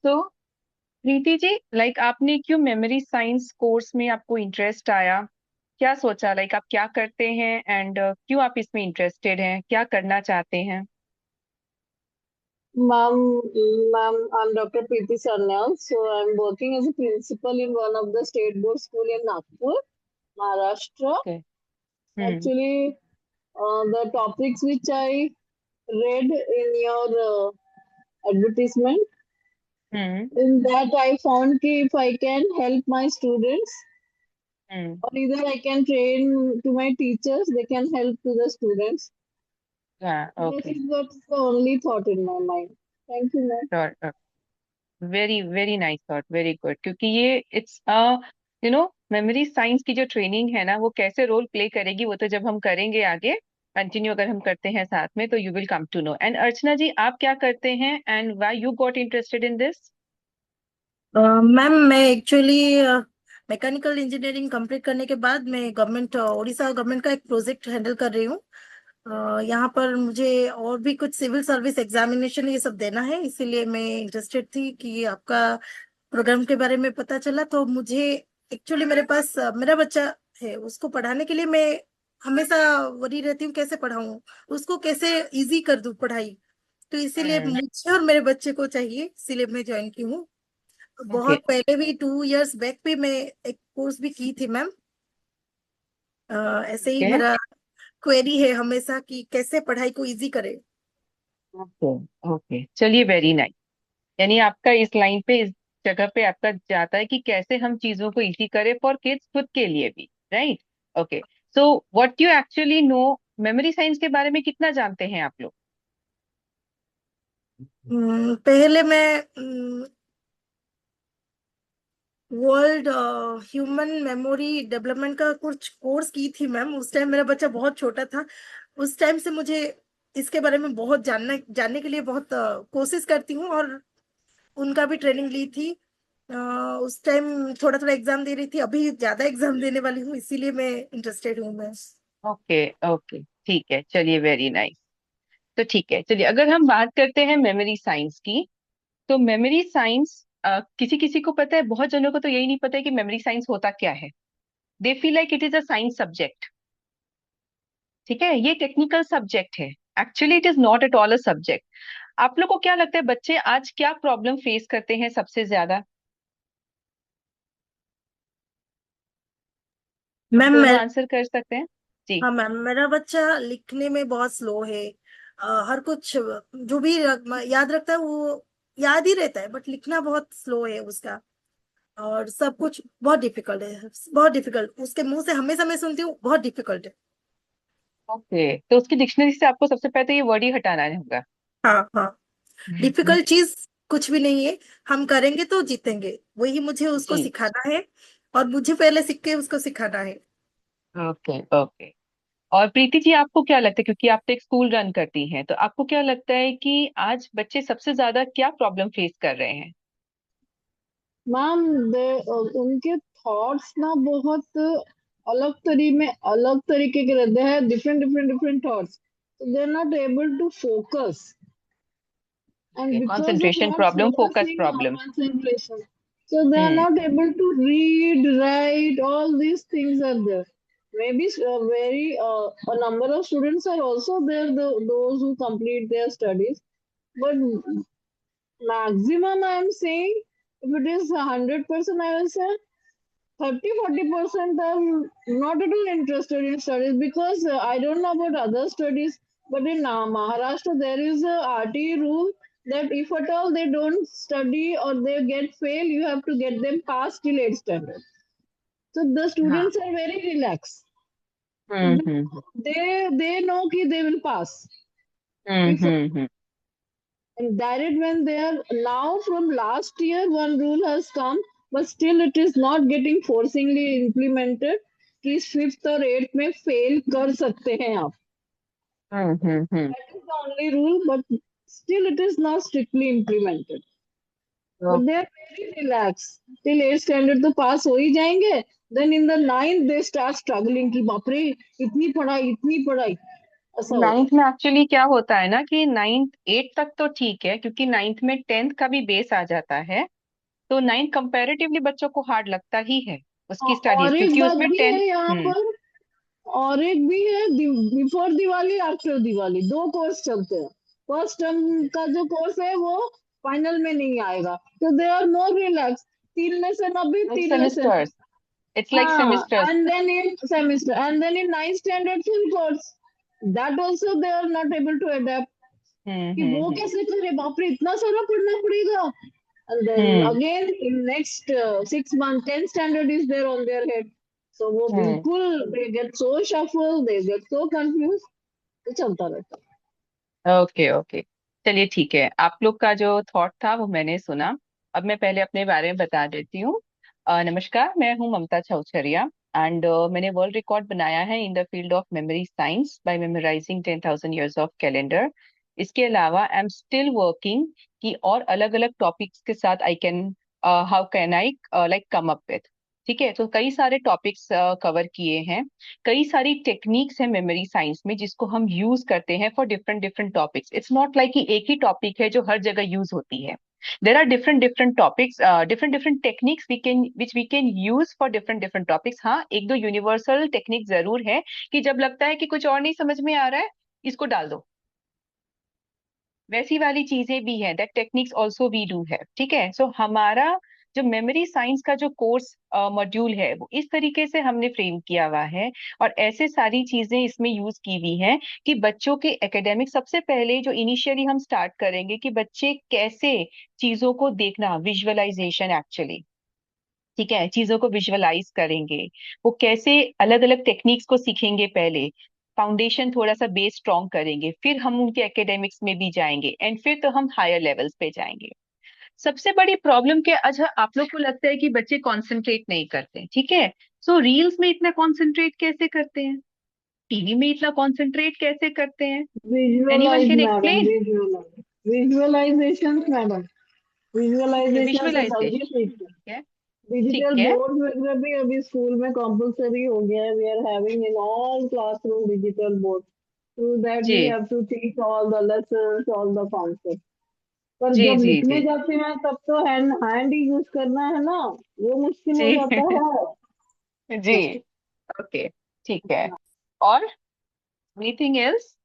तो प्रीति जी, आपने क्यों मेमोरी साइंस कोर्स में आपको इंटरेस्ट आया? क्या सोचा, आप क्या करते हैं एंड क्यों आप इसमें इंटरेस्टेड हैं, क्या करना चाहते हैं? Ma'am, I'm Dr. Preeti Sarnyal. So I'm working as a principal in one of the state board school in Nagpur, Maharashtra. Okay. Hmm. Actually, the topics which I read in your advertisement, hmm. in that I found कि if I can help my students, hmm. or either I can train to my teachers, they can help to the students. हाँ, This okay. is what's the only thought in my mind. Thank you, ma'am. Very very nice thought, very good. क्योंकि ये it's memory science की जो training है ना, वो कैसे role play करेगी वो तो जब हम करेंगे आगे, कंटिन्यू अगर हम करते हैं साथ में, तो you will come to know. And Archana ji, आप क्या करते हैं and why you got interested in this? Ma'am मैं एक्चुअली मैकेनिकल इंजीनियरिंग कंप्लीट करने के बाद मैं गवर्नमेंट उड़ीसा गवर्नमेंट का एक प्रोजेक्ट हैंडल कर रही हूँ। यहाँ पर मुझे और भी कुछ सिविल सर्विस एग्जामिनेशन ये सब देना है, इसीलिए मैं इंटरेस्टेड थी कि आपका प्रोग्राम के बारे में पता चला। तो मुझे एक्चुअली मेरे पास मेरा बच्चा है, उसको पढ़ाने के लिए मैं हमेशा वरी रहती हूँ कैसे पढ़ाऊँ, उसको कैसे इजी कर दूँ पढ़ाई। तो इसीलिए हम्म। मुझे और मेरे बच्चे को चाहिए, इसीलिए मैं ज्वाइन की हूँ। ओके। बहुत पहले भी 2 इयर्स बैक भी मैं एक कोर्स भी की थी मैम। ऐसे ही ओके। मेरा क्वेरी है हमेशा कि कैसे पढ़ाई को इजी करे। ओके। ओके, चलिए, वेरी नाइस। यानी आपका इस लाइन पे, इस जगह पे आपका जाता है कि कैसे हम चीजों को इजी करें फॉर किड्स, खुद के लिए भी, right? Okay. So what you actually know, memory science के बारे में कितना जानते हैं आप लोग? पहले मैं वर्ल्ड ह्यूमन मेमोरी डेवलपमेंट का कुछ कोर्स की थी मैम। उस टाइम मेरा बच्चा बहुत छोटा था। उस टाइम से मुझे इसके बारे में बहुत जानने के लिए बहुत कोशिश करती हूँ, और उनका भी ट्रेनिंग ली थी। उस टाइम थोड़ा थोड़ा एग्जाम दे रही थी, अभी ज्यादा एग्जाम देने वाली हूँ, इसीलिए मैं इंटरेस्टेड हूँ मैं। ओके। ओके, ठीक है, चलिए, वेरी नाइस। तो ठीक है, चलिए, अगर हम बात करते हैं मेमोरी साइंस की, तो मेमोरी साइंस किसी किसी को पता है, बहुत जनों को तो यही नहीं पता है कि मेमोरी साइंस होता क्या है। They feel like it is a science subject. ठीक है, ये टेक्निकल सब्जेक्ट है। Actually it is not at all a subject. आप लोग को क्या लगता है, बच्चे आज क्या प्रॉब्लम फेस करते हैं सबसे ज्यादा? मैम दोनों मैं आंसर कर सकते हैं? जी। हाँ मैम, मेरा बच्चा लिखने में बहुत स्लो है। हर कुछ जो भी याद रखता है वो याद ही रहता है, बट लिखना बहुत स्लो है उसका। और सब कुछ बहुत डिफिकल्ट है, बहुत डिफिकल्ट। उसके मुंह से हमेशा मैं सुनती हूँ बहुत डिफिकल्ट है। ओके, तो उसकी डिक्शनरी से आपको सबसे पहले तो ये वर्ड ही हटाना होगा। हाँ हाँ, डिफिकल्ट चीज कुछ भी नहीं है। हम करेंगे तो जीतेंगे, वही मुझे उसको जी। सिखाना है। और मुझे पहले सीख के उसको सिखाना है। ओके। ओके। और प्रीति जी, आपको क्या लगता है, क्योंकि आप तो एक स्कूल रन करती हैं, तो आपको क्या लगता है कि आज बच्चे सबसे ज्यादा क्या प्रॉब्लम फेस कर रहे हैं? मैम, उनके थॉट्स ना बहुत अलग तरीके के रहते हैं, डिफरेंट थॉट्स, तो they are not able to focus, and because of concentration not problem, focus focusing on problem. concentration, so they are hmm. not able to read, write, all these things are there. Maybe very a number of students are also there, those who complete their studies, but maximum I am saying, if it is 100%, I will say 30-40% are not at all interested in studies, because I don't know about other studies, but in Maharashtra there is a RT rule that if at all they don't study or they get fail, you have to get them past till 8th standard. So the हाँ। students are very relaxed. Hmm. They know कि they will pass. If hmm. and direct when they are now from last year one rule has come, but still it is not getting forcingly implemented कि fifth और eighth में fail कर सकते हैं आप. हम्म। That is the only rule, but still it is not strictly implemented. But they okay. are very relaxed till 8th standard तो पास हो ही जाएंगे. Then in the ninth they start struggling कि बाप रे, इतनी पढ़ाई इतनी पढ़ाई. ऐसा होता नाइन्थ में एक्चुअली क्या होता है ना कि नाइन्थ एट तक तो ठीक है, क्योंकि नाइन्थ में टेंथ का भी बेस आ जाता है। तो नाइन्थ कंपैरेटिवली बच्चों को हार्ड लगता ही है है। उसकी स्टडीज, और एक क्योंकि बात उसमें भी टेंथ। है यहाँ हम्म। पर, और एक भी है, बिफोर दिवाली आफ्टर दिवाली दो कोर्स चलते हैं। फर्स्ट टर्म का जो कोर्स है वो फाइनल में नहीं आएगा, तो they are more relax. 3 lesson अभी, like 3 lesson. Semesters, it's like हाँ, semesters. and then in semester, and then in ninth standard full course, that also they are not able to adapt, कि वो हम्म। कैसे करे, बाप रे इतना सारा पढ़ना पड़ेगा। And then hmm again in next 6 months 10th standard is there on their head, so वो हम्म। बिल्कुल they get so shuffled, they get so confused, तो चलता रहता ओके ओके, चलिए ठीक है, आप लोग का जो थॉट था वो मैंने सुना। अब मैं पहले अपने बारे में बता देती हूँ। नमस्कार, मैं हूँ ममता छौछरिया, एंड मैंने वर्ल्ड रिकॉर्ड बनाया है in the field of memory science by memorising 10,000 years of calendar. इसके अलावा आई एम स्टिल वर्किंग कि और अलग अलग टॉपिक्स के साथ I can, how can I like come up with. ठीक है, तो कई सारे टॉपिक्स कवर किए हैं। कई सारी टेक्निक्स है मेमोरी साइंस में जिसको हम यूज करते हैं for different different topics. It's not like कि एक ही टॉपिक है जो हर जगह यूज होती है। There are different different topics, different different techniques we can which we can use for different different topics. हाँ, एक दो यूनिवर्सल टेक्निक जरूर है कि जब लगता है कि कुछ और नहीं समझ में आ रहा है, इसको डाल दो, वैसी वाली चीजें भी हैं, that techniques also we do है। ठीक है, सो हमारा जो मेमोरी साइंस का जो कोर्स मॉड्यूल है वो इस तरीके से हमने फ्रेम किया हुआ है, और ऐसे सारी चीजें इसमें यूज की हुई हैं कि बच्चों के एकेडमिक, सबसे पहले जो इनिशियली हम स्टार्ट करेंगे कि बच्चे कैसे चीजों को देखना, विजुअलाइजेशन एक्चुअली। ठीक है, चीजों को विजुअलाइज करेंगे, वो कैसे अलग अलग टेक्निक्स को सीखेंगे, पहले फाउंडेशन थोड़ा सा बेस स्ट्रॉन्ग करेंगे, फिर हम उनके एकेडमिक्स में भी जाएंगे, एंड फिर तो हम हायर लेवल्स पे जाएंगे। सबसे बड़ी प्रॉब्लम क्या, अच्छा आप लोग को लगता है कि बच्चे कंसंट्रेट नहीं करते, ठीक है, सो रील्स में इतना कंसंट्रेट कैसे करते हैं, टीवी में इतना कंसंट्रेट कैसे करते हैं? है। Anyone visualise can madam, explain? Visualise, visualisation madam, visualisation से जल्दी विजुअलाइजेशन, सीखते हैं। ठीक है। डिजिटल ठीक है। बोर्ड वगैरह भी अभी स्कूल में कंपलसरी हो गया है, we are having in all classroom digital board, through that we जी have to teach all the lessons, all the concept. पर जी जब जी लिखने जी जाते हैं तब तो हैंड हैंड ही यूज करना है ना, वो मुश्किल हो जी जाता है। जी। ओके, ठीक है। और एनीथिंग एल्स?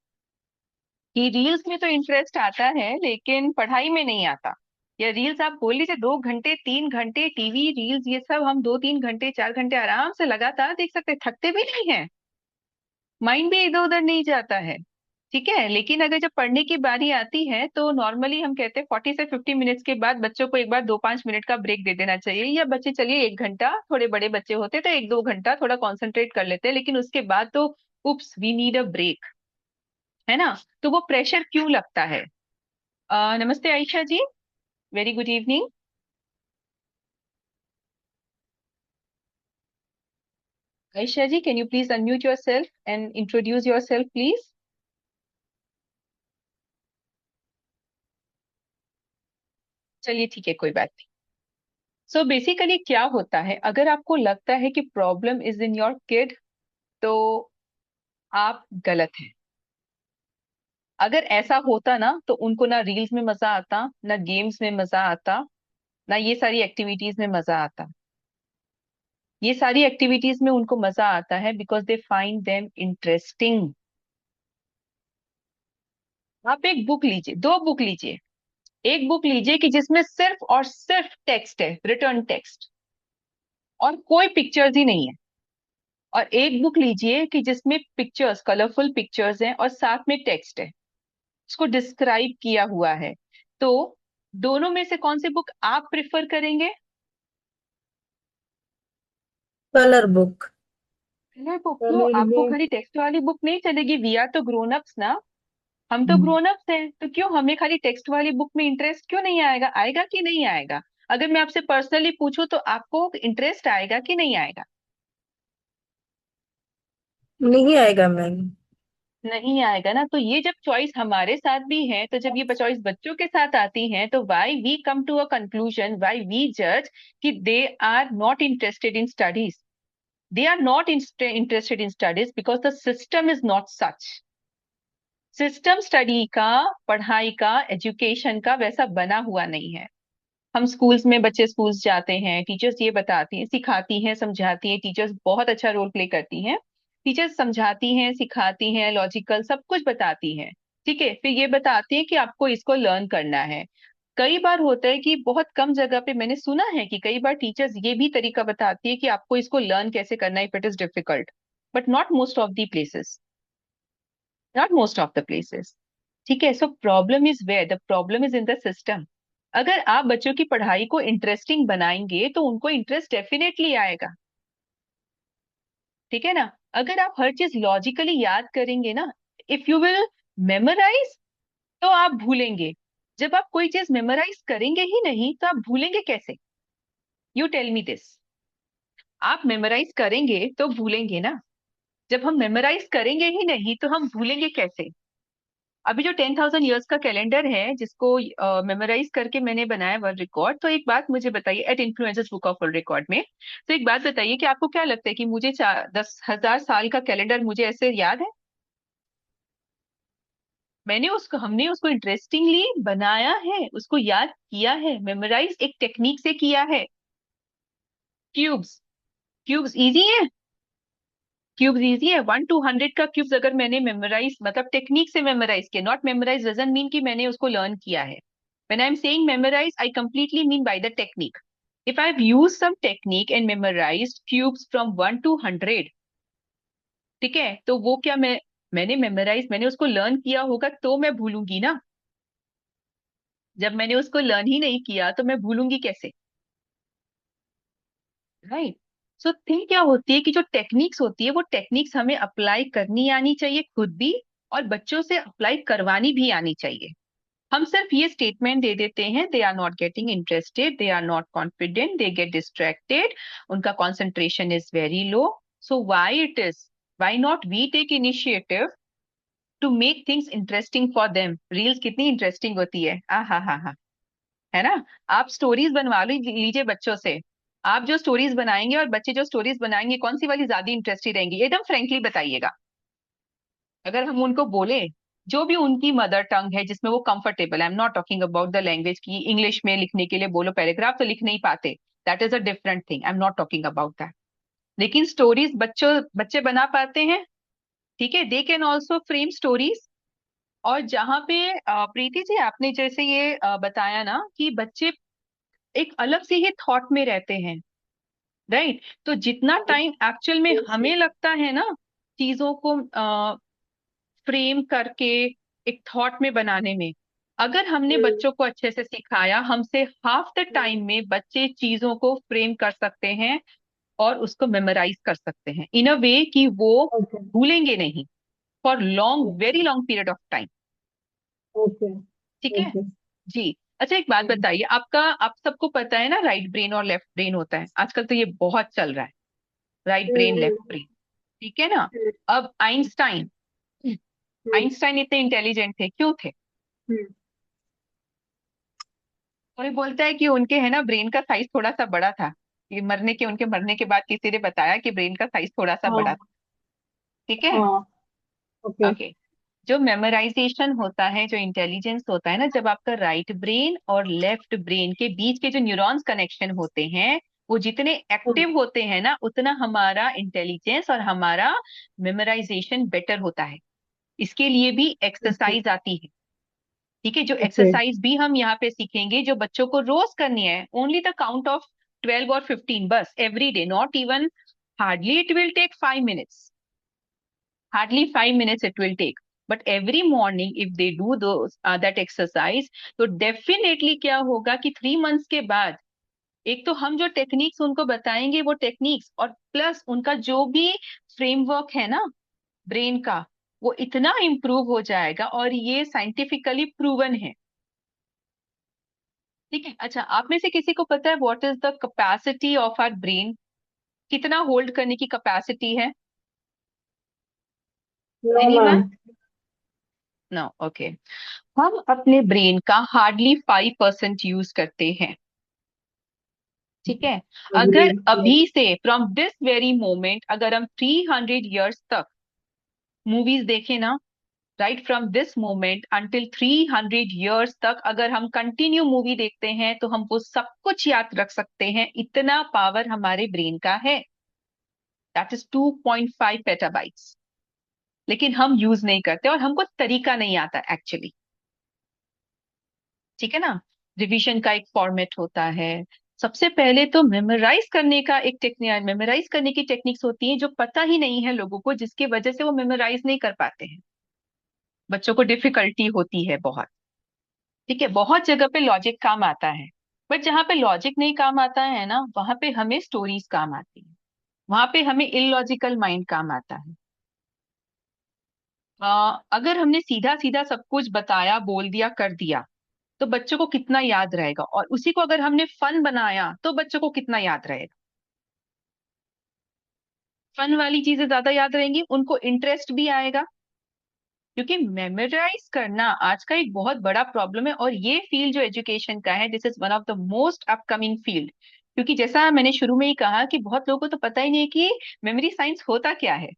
कि रील्स में तो इंटरेस्ट आता है लेकिन पढ़ाई में नहीं आता, या रील्स आप बोल लीजिए 2 घंटे 3 घंटे टीवी रील्स ये सब हम 2 3 घंटे 4 घंटे आराम से लगातार देख सकते हैं, थकते भी नहीं है, माइंड भी इधर उधर नहीं जाता है। ठीक है, लेकिन अगर जब पढ़ने की बारी आती है तो नॉर्मली हम कहते हैं 40 से 50 मिनट्स के बाद बच्चों को एक बार 2 5 मिनट का ब्रेक दे देना चाहिए, या बच्चे चलिए 1 घंटा, थोड़े बड़े बच्चे होते तो 1 2 घंटा थोड़ा कॉन्सेंट्रेट कर लेते हैं, लेकिन उसके बाद तो oops we need a break, है ना? तो वो प्रेशर क्यों लगता है? नमस्ते Ayesha ji, very good evening. Ayesha ji, can you please unmute yourself and introduce yourself please? चलिए ठीक है, कोई बात नहीं। सो बेसिकली क्या होता है, अगर आपको लगता है कि problem is in your kid, तो आप गलत हैं। अगर ऐसा होता ना तो उनको ना रील्स में मजा आता, ना गेम्स में मजा आता, ना ये सारी एक्टिविटीज में मजा आता। ये सारी एक्टिविटीज में उनको मजा आता है because they find them interesting. आप एक बुक लीजिए, दो बुक लीजिए, एक बुक लीजिए कि जिसमें सिर्फ और सिर्फ टेक्स्ट है, रिटर्न टेक्स्ट, और कोई पिक्चर्स ही नहीं है, और एक बुक लीजिए कि जिसमें पिक्चर्स, कलरफुल पिक्चर्स हैं और साथ में टेक्स्ट है, उसको डिस्क्राइब किया हुआ है। तो दोनों में से कौन सी बुक आप प्रिफर करेंगे? Colour book. Colour book? क्यों, कलर आपको बुक। खाली टेक्स्ट वाली बुक नहीं चलेगी? वी आर तो ग्रोन अप्स ना, हम तो ग्रोन अप्स हैं, तो क्यों हमें खाली टेक्स्ट वाली बुक में इंटरेस्ट क्यों नहीं आएगा? आएगा कि नहीं आएगा? अगर मैं आपसे पर्सनली पूछूं तो आपको इंटरेस्ट आएगा कि नहीं आएगा? नहीं आएगा मैम। नहीं आएगा ना, तो ये जब चॉइस हमारे साथ भी है, तो जब ये चॉइस बच्चों के साथ आती है, तो why we come to a conclusion, why we जज कि they are not interested in studies. They are not interested in studies because the system is not such. System study का, पढ़ाई का, एजुकेशन का वैसा बना हुआ नहीं है। हम स्कूल्स में, बच्चे स्कूल्स जाते हैं, टीचर्स ये बताती हैं, सिखाती हैं, समझाती हैं, टीचर्स बहुत अच्छा रोल प्ले करती हैं। टीचर्स समझाती हैं, सिखाती हैं, लॉजिकल सब कुछ बताती हैं। ठीक है, फिर ये बताती हैं कि आपको इसको लर्न करना है। कई बार होता है कि बहुत कम जगह पे मैंने सुना है कि कई बार टीचर्स ये भी तरीका बताती है कि आपको इसको लर्न कैसे करना है if it is difficult, but not most of the places, not most of the places. ठीक है, so problem is where, the problem is in the system. अगर आप बच्चों की पढ़ाई को इंटरेस्टिंग बनाएंगे तो उनको इंटरेस्ट डेफिनेटली आएगा। ठीक है ना। अगर आप हर चीज लॉजिकली याद करेंगे ना, इफ यू विल मेमोराइज, तो आप भूलेंगे। जब आप कोई चीज मेमोराइज करेंगे ही नहीं तो आप भूलेंगे कैसे? You tell me this. आप मेमोराइज करेंगे तो भूलेंगे ना। जब हम मेमोराइज करेंगे ही नहीं तो हम भूलेंगे कैसे? अभी जो 10,000 ईयर्स का कैलेंडर है जिसको मेमोराइज करके मैंने बनाया वर्ल्ड रिकॉर्ड, तो एक बात मुझे बताइए, at influencers book of world record में, तो एक बात बताइए कि आपको क्या लगता है कि मुझे 10,000 साल का कैलेंडर मुझे ऐसे याद है? मैंने उसको, हमने उसको इंटरेस्टिंगली बनाया है, उसको याद किया है, मेमोराइज एक टेक्निक से किया है। क्यूब्स, क्यूब्स इजी है। क्यूब्स इजी है, 1 to 100 का क्यूब्स अगर मैंने मेमोराइज, मतलब टेक्निक से मेमोराइज किया, नॉट मेमोराइज डजंट मीन कि मैंने उसको लर्न किया है। When I'm saying memorize, I completely mean by the technique. If I've used some technique and memorized cubes from 1 to 100, ठीक है, तो वो क्या मैंने मेमोराइज, मैंने उसको लर्न किया होगा तो मैं भूलूंगी ना। जब मैंने उसको लर्न ही नहीं किया तो मैं भूलूंगी कैसे? राइट। सो थिंग क्या होती है कि जो टेक्निक्स होती है वो टेक्निक्स हमें अप्लाई करनी आनी चाहिए खुद भी, और बच्चों से अप्लाई करवानी भी आनी चाहिए। हम सिर्फ ये स्टेटमेंट दे देते हैं, they are not getting interested, they are not confident, they get distracted, उनका concentration is very low. So why it is, why not we take initiative to make things interesting for them? Reels कितनी interesting होती है, आ हा, है ना। आप stories बनवा लीजिए बच्चों से। आप जो स्टोरीज बनाएंगे और बच्चे जो स्टोरीज बनाएंगे, कौन सी वाली ज्यादा इंटरेस्टिंग रहेंगी? एकदम फ्रेंकली बताइएगा। अगर हम उनको बोले जो भी उनकी मदर टंग है जिसमें वो comfortable, I am not talking about the language की, इंग्लिश में लिखने के लिए बोलो पैराग्राफ तो लिख नहीं पाते, that is a different thing, I am not talking about that. लेकिन स्टोरीज बच्चों, बच्चे बना पाते हैं। ठीक है, they can also frame stories. और जहाँ पे प्रीति जी आपने जैसे ये बताया ना कि बच्चे एक अलग से ही थॉट में रहते हैं, राइट। तो जितना टाइम एक्चुअल में हमें लगता है ना चीजों को फ्रेम करके एक थॉट में बनाने में, अगर हमने बच्चों को अच्छे से सिखाया, हमसे हाफ द टाइम में बच्चे चीजों को फ्रेम कर सकते हैं और उसको मेमोराइज कर सकते हैं इन अ वे कि वो Okay. भूलेंगे नहीं for long, very long period of time. Okay. ठीक है। Okay. जी। अच्छा एक बात बताइए, आपका, आप सबको पता है ना राइट ब्रेन और लेफ्ट ब्रेन होता है, आजकल तो ये बहुत चल रहा है, right brain left Hmm. Brain. ठीक है ना। अब आइंस्टाइन, Hmm. आइंस्टाइन इतने इंटेलिजेंट थे, क्यों थे? Hmm. कोई बोलता है कि उनके है ना ब्रेन का साइज थोड़ा सा बड़ा था, ये मरने के, उनके मरने के बाद किसी ने बताया कि ब्रेन का साइज थोड़ा सा बड़ा हाँ था। ठीक है। हाँ. Okay. ओके। जो मेमोराइजेशन होता है, जो इंटेलिजेंस होता है ना, जब आपका राइट ब्रेन और लेफ्ट ब्रेन के बीच के जो न्यूरॉन्स कनेक्शन होते हैं वो जितने Hmm. एक्टिव होते हैं ना, उतना हमारा इंटेलिजेंस और हमारा मेमोराइजेशन बेटर होता है। इसके लिए भी Okay. एक्सरसाइज आती है। ठीक है, जो Okay. एक्सरसाइज भी हम यहाँ पे सीखेंगे जो बच्चों को रोज करनी है, ओनली द काउंट ऑफ 12 और 15 बस every day, not even, hardly it will take 5 minutes, hardly 5 minutes it will take, but every morning if they do do that exercise, तो डेफिनेटली क्या होगा कि 3 months के बाद, एक तो हम जो टेक्निक्स उनको बताएंगे वो टेक्निक्स, और प्लस उनका जो भी फ्रेमवर्क है ना ब्रेन का, वो इतना इम्प्रूव हो जाएगा, और ये साइंटिफिकली प्रूवन है। ठीक है। अच्छा, आप में से किसी को पता है what is the capacity of our brain? कितना होल्ड करने की कैपेसिटी है? No, anyone? ma'am. No, okay. हम अपने ब्रेन का हार्डली 5% यूज करते हैं। ठीक है। अगर Agree. Yes. अभी से, फ्रॉम दिस वेरी मोमेंट, अगर हम 300 ईयर्स तक मूवीज देखें ना, right from this moment until 300 years तक अगर हम कंटिन्यू मूवी देखते हैं तो हम वो सब कुछ याद रख सकते हैं, इतना पावर हमारे ब्रेन का है। That is 2.5 petabytes। लेकिन हम यूज नहीं करते और हमको तरीका नहीं आता एक्चुअली। ठीक है ना। रिवीजन का एक फॉर्मेट होता है। सबसे पहले तो मेमोराइज करने का एक टेक्निक, मेमोराइज करने की टेक्निक्स होती हैं जो पता ही नहीं है लोगों को, जिसकी वजह से वो मेमोराइज नहीं कर पाते हैं। बच्चों को डिफिकल्टी होती है बहुत। ठीक है, बहुत जगह पे लॉजिक काम आता है, बट जहाँ पे लॉजिक नहीं काम आता है ना, वहां पे हमें स्टोरीज काम आती है, वहां पे हमें इलॉजिकल माइंड काम आता है। अगर हमने सीधा सीधा सब कुछ बताया, बोल दिया, कर दिया, तो बच्चों को कितना याद रहेगा, और उसी को अगर हमने फन बनाया तो बच्चों को कितना याद रहेगा। फन वाली चीजें ज्यादा याद रहेंगी, उनको इंटरेस्ट भी आएगा। क्योंकि मेमोराइज करना आज का एक बहुत बड़ा प्रॉब्लम है, और ये फील्ड जो एजुकेशन का है, this is one of the most upcoming field. क्योंकि जैसा मैंने शुरू में ही कहा कि बहुत लोगों को तो पता ही नहीं कि मेमोरी साइंस होता क्या है।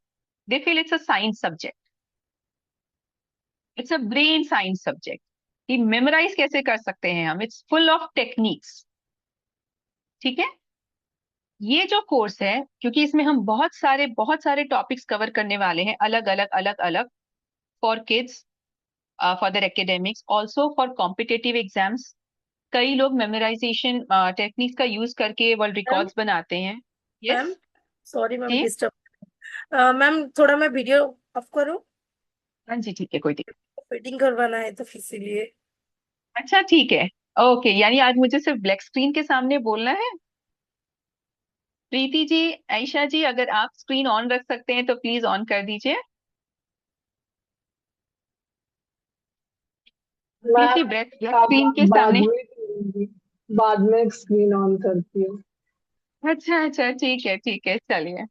They feel it's a science subject, it's a brain science subject, कि मेमोराइज कैसे कर सकते हैं हम, इट्स फुल ऑफ टेक्निक्स। ठीक है। ये जो कोर्स है, क्योंकि इसमें हम बहुत सारे टॉपिक्स कवर करने वाले हैं, अलग अलग अलग अलग, for kids, for their academics, also for competitive exams. कई लोग मेमोराइजेशन टेक्निक्स का यूज करके वर्ल्ड मैम, रिकॉर्ड्स बनाते हैं। Ma'am, yes. सॉरी मैम जी। डिस्टर्ब। मैम थोड़ा मैं वीडियो ऑफ करूँ, हाँ जी, ठीक है, कोई दिक्कत। फिटिंग करवाना है तो इसीलिए। अच्छा, ठीक है। ओके, यानी आज मुझे सिर्फ ब्लैक स्क्रीन के सामने बोलना है। प्रीति जी, आयशा जी, अगर आप स्क्रीन ऑन रख सकते हैं तो प्लीज ऑन कर दीजिए। मैं प्रीति, ब्लैक ब्लैक अब स्क्रीन के बाद सामने। में करूंगी, बाद में स्क्रीन ऑन करती हूँ। अच्छा अच्छा, ठीक है, ठीक है, चलिए।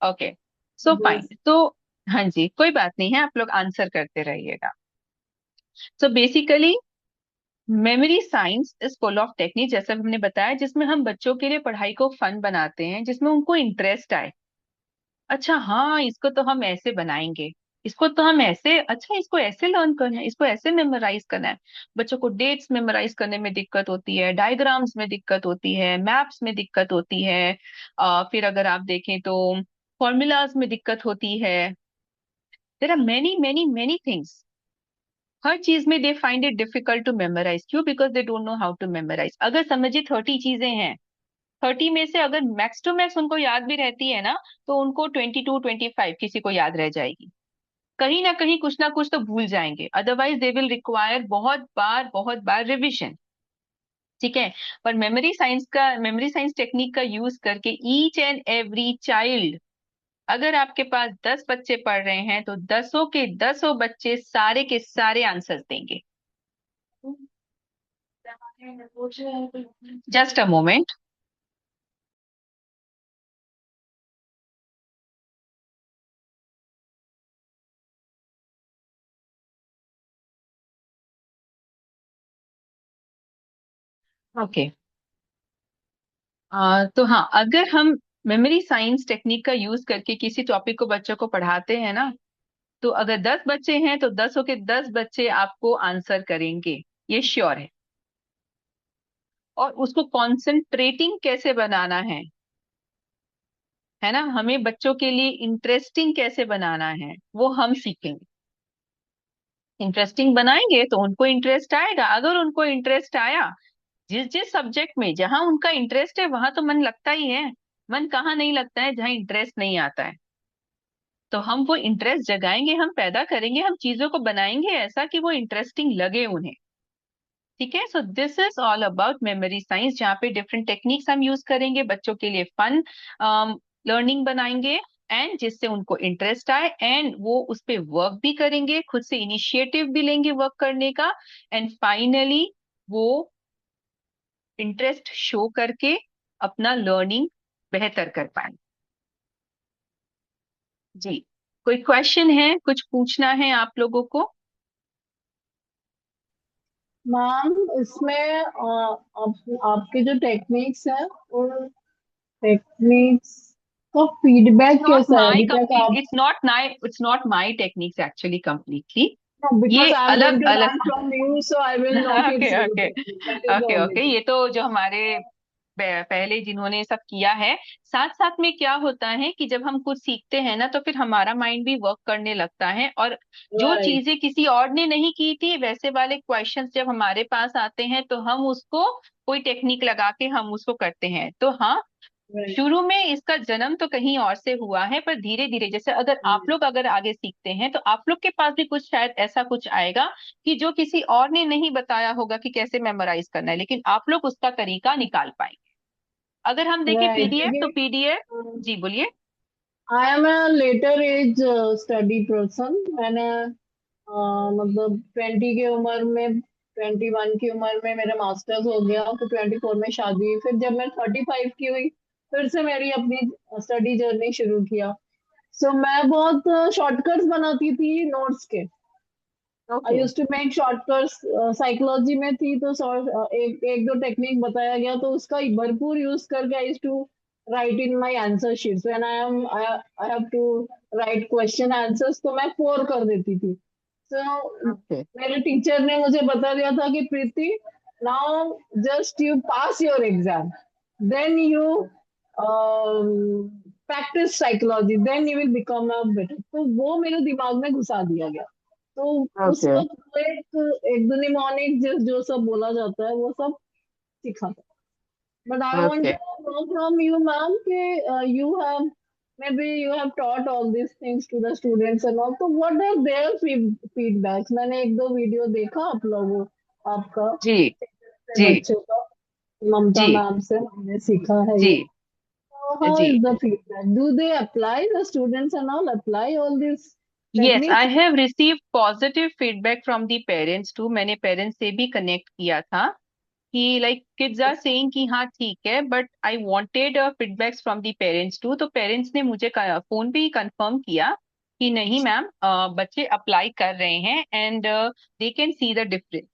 Okay, so fine. बस। तो हाँ जी, कोई बात नहीं है, आप लोग आंसर करते रहिएगा। So basically memory science is full of technique, जैसा हमने बताया, जिसमें हम बच्चों के लिए पढ़ाई को फन बनाते हैं, जिसमें उनको इंटरेस्ट आए। अच्छा हाँ, इसको तो हम ऐसे बनाएंगे, इसको तो हम ऐसे, अच्छा इसको ऐसे लर्न करना है, इसको ऐसे मेमोराइज करना है। बच्चों को डेट्स मेमोराइज करने में दिक्कत होती है, डायग्राम्स में दिक्कत होती है, मैप्स में दिक्कत होती है, फिर अगर आप देखें तो फॉर्मूलाज में दिक्कत होती है। There are many many many things. हर चीज में they find it difficult to memorise. क्यों? Because they don't know how to memorise. अगर समझिए 30 चीजें हैं, 30 में से अगर मैक्स टू मैक्स उनको याद भी रहती है ना, तो उनको 22 25 किसी को याद रह जाएगी। कहीं ना कुछ तो भूल जाएंगे, अदरवाइज दे विल रिक्वायर बहुत बार रिविजन। ठीक है। पर मेमोरी साइंस टेक्निक का यूज करके ईच एंड एवरी चाइल्ड, अगर आपके पास 10 बच्चे पढ़ रहे हैं तो 10 के 10 बच्चे सारे के सारे आंसर्स देंगे। Just a moment. ओके। तो हाँ, अगर हम मेमोरी साइंस टेक्निक का यूज करके किसी टॉपिक को बच्चों को पढ़ाते हैं ना, तो अगर 10 बच्चे हैं तो 10 के 10 बच्चे आपको आंसर करेंगे, ये श्योर है। और उसको कॉन्सेंट्रेटिंग कैसे बनाना है ना, हमें बच्चों के लिए इंटरेस्टिंग कैसे बनाना है, वो हम सीखेंगे। इंटरेस्टिंग बनाएंगे तो उनको इंटरेस्ट आएगा। अगर उनको इंटरेस्ट आया, जिस जिस सब्जेक्ट में जहां उनका इंटरेस्ट है वहां तो मन लगता ही है। मन कहाँ नहीं लगता है जहाँ इंटरेस्ट नहीं आता है। तो हम वो इंटरेस्ट जगाएंगे, हम पैदा करेंगे, हम चीजों को बनाएंगे ऐसा कि वो इंटरेस्टिंग लगे उन्हें। ठीक है। So this is all about memory science, जहाँ पे डिफरेंट टेक्निक्स हम यूज करेंगे, बच्चों के लिए फन लर्निंग बनाएंगे, एंड जिससे उनको इंटरेस्ट आए, एंड वो उस पे वर्क भी करेंगे, खुद से इनिशिएटिव भी लेंगे वर्क करने का, एंड फाइनली वो इंटरेस्ट शो करके अपना लर्निंग बेहतर कर पाए। जी। कोई क्वेश्चन है, कुछ पूछना है आप लोगों को? मैम इसमें आपके जो टेक्निक्स है उन टेक्निक्स का इट्स फीडबैक नॉट कैसा है माई अभी तक कंप्लीट आप? It's not my techniques actually completely. Because ये I'm अलग going to अलग learn from you, so I will not okay insult okay you. That is the okay only okay, thing. ये तो जो हमारे पहले जिन्होंने सब किया है, साथ साथ में क्या होता है कि जब हम कुछ सीखते हैं ना, तो फिर हमारा माइंड भी वर्क करने लगता है, और जो Right, चीजें किसी और ने नहीं की थी वैसे वाले क्वेश्चंस जब हमारे पास आते हैं तो हम उसको कोई टेक्निक लगा के हम उसको करते हैं। तो हाँ, right. शुरू में इसका जन्म तो कहीं और से हुआ है, पर धीरे धीरे जैसे अगर आप Mm. लोग अगर आगे सीखते हैं तो आप लोग के पास भी कुछ शायद ऐसा कुछ आएगा कि जो किसी और ने नहीं बताया होगा कि कैसे मेमोराइज करना है, लेकिन आप लोग उसका तरीका निकाल पाएंगे। अगर हम देखें Right. पीडीएफ, तो क्योंकि पीडीएफ। जी बोलिए। I am a later age study person. मैंने मतलब 20 की उम्र में, 21 की उम्र में मेरा मास्टर्स हो गया, फिर 24 में शादी हुई, फिर जब मैं 35 की हुई फिर से मेरी अपनी स्टडी जर्नी शुरू किया। सो मैं बहुत शॉर्टकट्स बनाती थी नोट्स के। I okay use to make shortcuts. Psychology में थी तो एक एक दो टेक्निक बताया गया तो उसका भरपूर यूज करके I use to write in my answer sheets when I have to write question answers, तो मैं 4 कर देती थी। सो ओके मेरे टीचर ने मुझे बता दिया था कि Preeti, now just you pass your exam, then you practise psychology, then you will become a better. तो वो मेरे दिमाग में घुसा दिया गया। तो उस ओके वक्त वो एक निमोनिक जो सब बोला जाता है वो सब सीखा था। But I want okay to know from you ma'am कि you have maybe you have taught all these things to the students and all, so what are their feedbacks? मैंने एक दो वीडियो देखा आप लोगों आपका जी से जी बच्चों का, ममता जी मैम से हमने सीखा है जी ये। So how जी। is the feedback? Do they apply, the students and all apply all these yes, techniques? I have receive positive feedback from the parents too. मैंने पेरेंट्स से भी कनेक्ट किया था कि लाइक किड्स आर सेइंग कि हाँ ठीक है, but I wanted feedbacks from the parents too. तो पेरेंट्स ने मुझे फोन पे ही कंफर्म किया कि नहीं मैम, बच्चे अप्लाई कर रहे हैं and they can see the difference.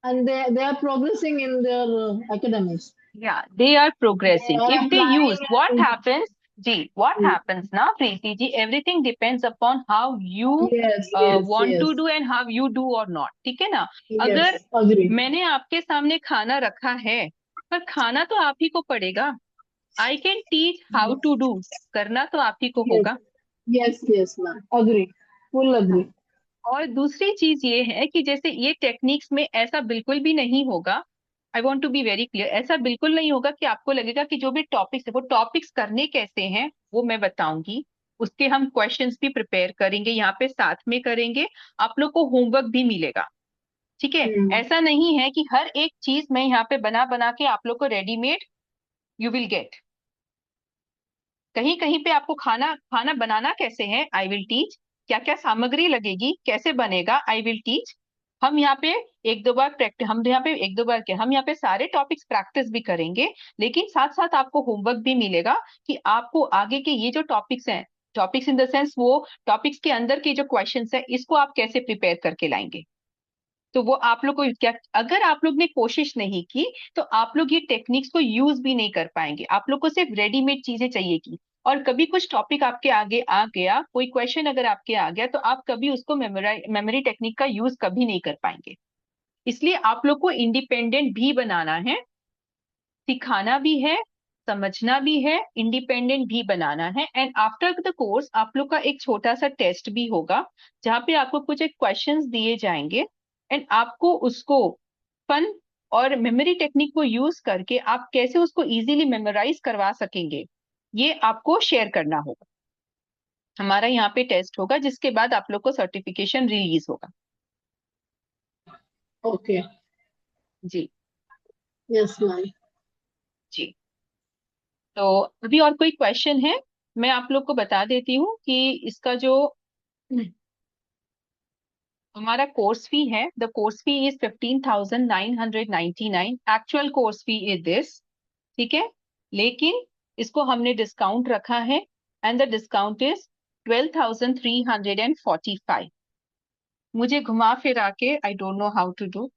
And they are progressing in their academics. Yeah, they are They progressing are if they use applying what and happens. जी, what happens now Preeti ji, everything depends upon how you yes, yes, want to yes, do and how you do or not, ठीक है ना। अगर yes, agree. मैंने आपके सामने खाना रखा है, पर खाना तो आप ही को पड़ेगा। I can teach how Yes, to do, करना तो आप ही को yes, होगा। yes, yes, ma'am. Agree. Full हाँ। agree. और दूसरी चीज ये है कि जैसे ये टेक्निक्स में ऐसा बिल्कुल भी नहीं होगा, I want to be very clear, ऐसा बिल्कुल नहीं होगा कि आपको लगेगा कि जो भी टॉपिक्स है वो टॉपिक्स करने कैसे हैं वो मैं बताऊंगी। उसके हम क्वेश्चंस भी प्रिपेयर करेंगे, यहाँ पे साथ में करेंगे। आप लोग को होमवर्क भी मिलेगा, ठीक है। Hmm. ऐसा नहीं है कि हर एक चीज मैं यहाँ पे बना बना के आप लोग को रेडीमेड यू विल गेट। कहीं कहीं पे आपको खाना खाना बनाना कैसे है आई विल टीच। क्या क्या सामग्री लगेगी, कैसे बनेगा, आई विल टीच। हम यहाँ पे एक दो बार प्रैक्टिस, हम यहाँ पे एक दो बार क्या, हम यहाँ पे सारे टॉपिक्स प्रैक्टिस भी करेंगे, लेकिन साथ साथ आपको होमवर्क भी मिलेगा कि आपको आगे के ये जो टॉपिक्स हैं, टॉपिक्स इन द सेंस वो टॉपिक्स के अंदर के जो क्वेश्चंस है, इसको आप कैसे प्रिपेयर करके लाएंगे। तो वो आप लोग को क्या, अगर आप लोग ने कोशिश नहीं की तो आप लोग ये टेक्निक्स को यूज भी नहीं कर पाएंगे। आप लोग को सिर्फ रेडीमेड चीजें चाहिए की, और कभी कुछ टॉपिक आपके आगे आ गया, कोई क्वेश्चन अगर आपके आ गया, तो आप कभी उसको मेमोरी टेक्निक का यूज कभी नहीं कर पाएंगे। इसलिए आप लोग को इंडिपेंडेंट भी बनाना है, सिखाना भी है, समझना भी है, इंडिपेंडेंट भी बनाना है। एंड आफ्टर द कोर्स आप लोग का एक छोटा सा टेस्ट भी होगा, जहाँ पे आपको कुछ एक क्वेश्चंस दिए जाएंगे, एंड आपको उसको फन और मेमोरी टेक्निक को यूज करके आप कैसे उसको इजीली मेमोराइज करवा सकेंगे, ये आपको शेयर करना होगा। हमारा यहाँ पे टेस्ट होगा, जिसके बाद आप लोग को सर्टिफिकेशन रिलीज होगा। Okay. जी Yes, ma'am. जी। तो अभी और कोई क्वेश्चन है? मैं आप लोग को बता देती हूँ कि इसका जो हमारा कोर्स फी है, the course fee is 15,999। Actual course fee is this, ठीक है। लेकिन इसको हमने डिस्काउंट रखा है, एंड द डिस्काउंट इज 12,345। मुझे घुमा फिरा के, I don't know how to do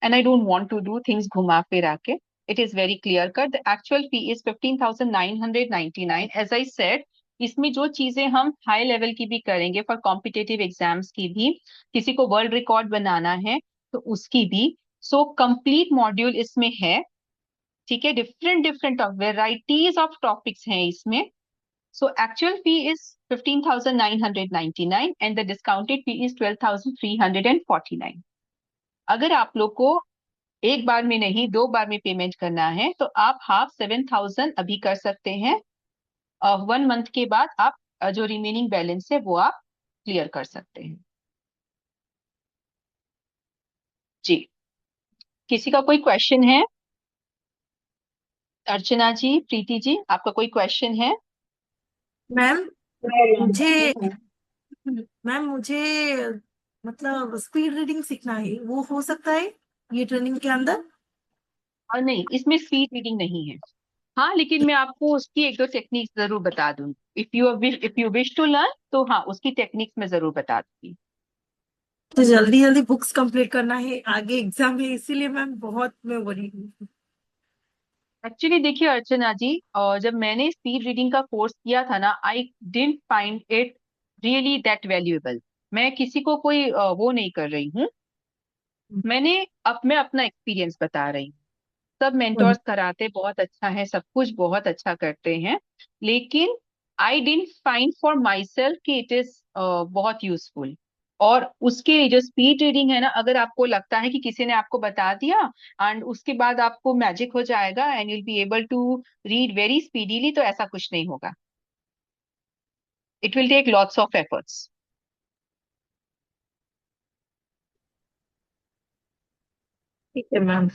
and I don't want to do things घुमा फिरा के। It is very clear cut, the actual fee is 15,999। As I said, इसमें जो चीजें हम हाई लेवल की भी करेंगे फॉर कॉम्पिटेटिव एग्जाम्स की भी, किसी को वर्ल्ड रिकॉर्ड बनाना है तो उसकी भी, सो कंप्लीट मॉड्यूल इसमें है। ठीक है, different different varieties of topics हैं इसमें। So actual fee is 15,999 and the discounted fee is 12,349। अगर आप लोग को एक बार में नहीं 2 बार में पेमेंट करना है तो आप हाफ 7,000 अभी कर सकते हैं। 1 मंथ के बाद आप जो रिमेनिंग बैलेंस है वो आप क्लियर कर सकते हैं। जी, किसी का कोई क्वेश्चन है? अर्चना जी, प्रीति जी, आपका कोई क्वेश्चन है? मैम मुझे नहीं, मैम मुझे मतलब स्पीड रीडिंग सीखना है, वो हो सकता है ये ट्रेनिंग के अंदर? और नहीं, इसमें स्पीड रीडिंग नहीं है। हाँ, लेकिन मैं आपको उसकी एक दो टेक्निक्स जरूर बता दूंगी। If you wish to learn तो हाँ, उसकी टेक्निक्स मैं जरूर बता दूंगी। तो जल्दी जल्दी बुक्स कंप्लीट करना है, आगे एग्जाम है, इसीलिए मैम बहुत मैं वरी हूँ। एक्चुअली देखिए अर्चना जी, जब मैंने स्पीड रीडिंग का कोर्स किया था ना, I didn't find it really that valuable. मैं किसी को कोई वो नहीं कर रही हूँ। मैं अपना एक्सपीरियंस बता रही हूँ। सब मेंटोर्स कराते बहुत अच्छा है, सब कुछ बहुत अच्छा करते हैं, लेकिन I didn't find for my self कि इट इज बहुत यूजफुल। और उसके लिए जो स्पीड रीडिंग है ना, अगर आपको लगता है कि किसी ने आपको बता दिया एंड उसके बाद आपको मैजिक हो जाएगा and you'll be able to read very speedily, तो ऐसा कुछ नहीं होगा। It will take lots of efforts. ठीक है मैम।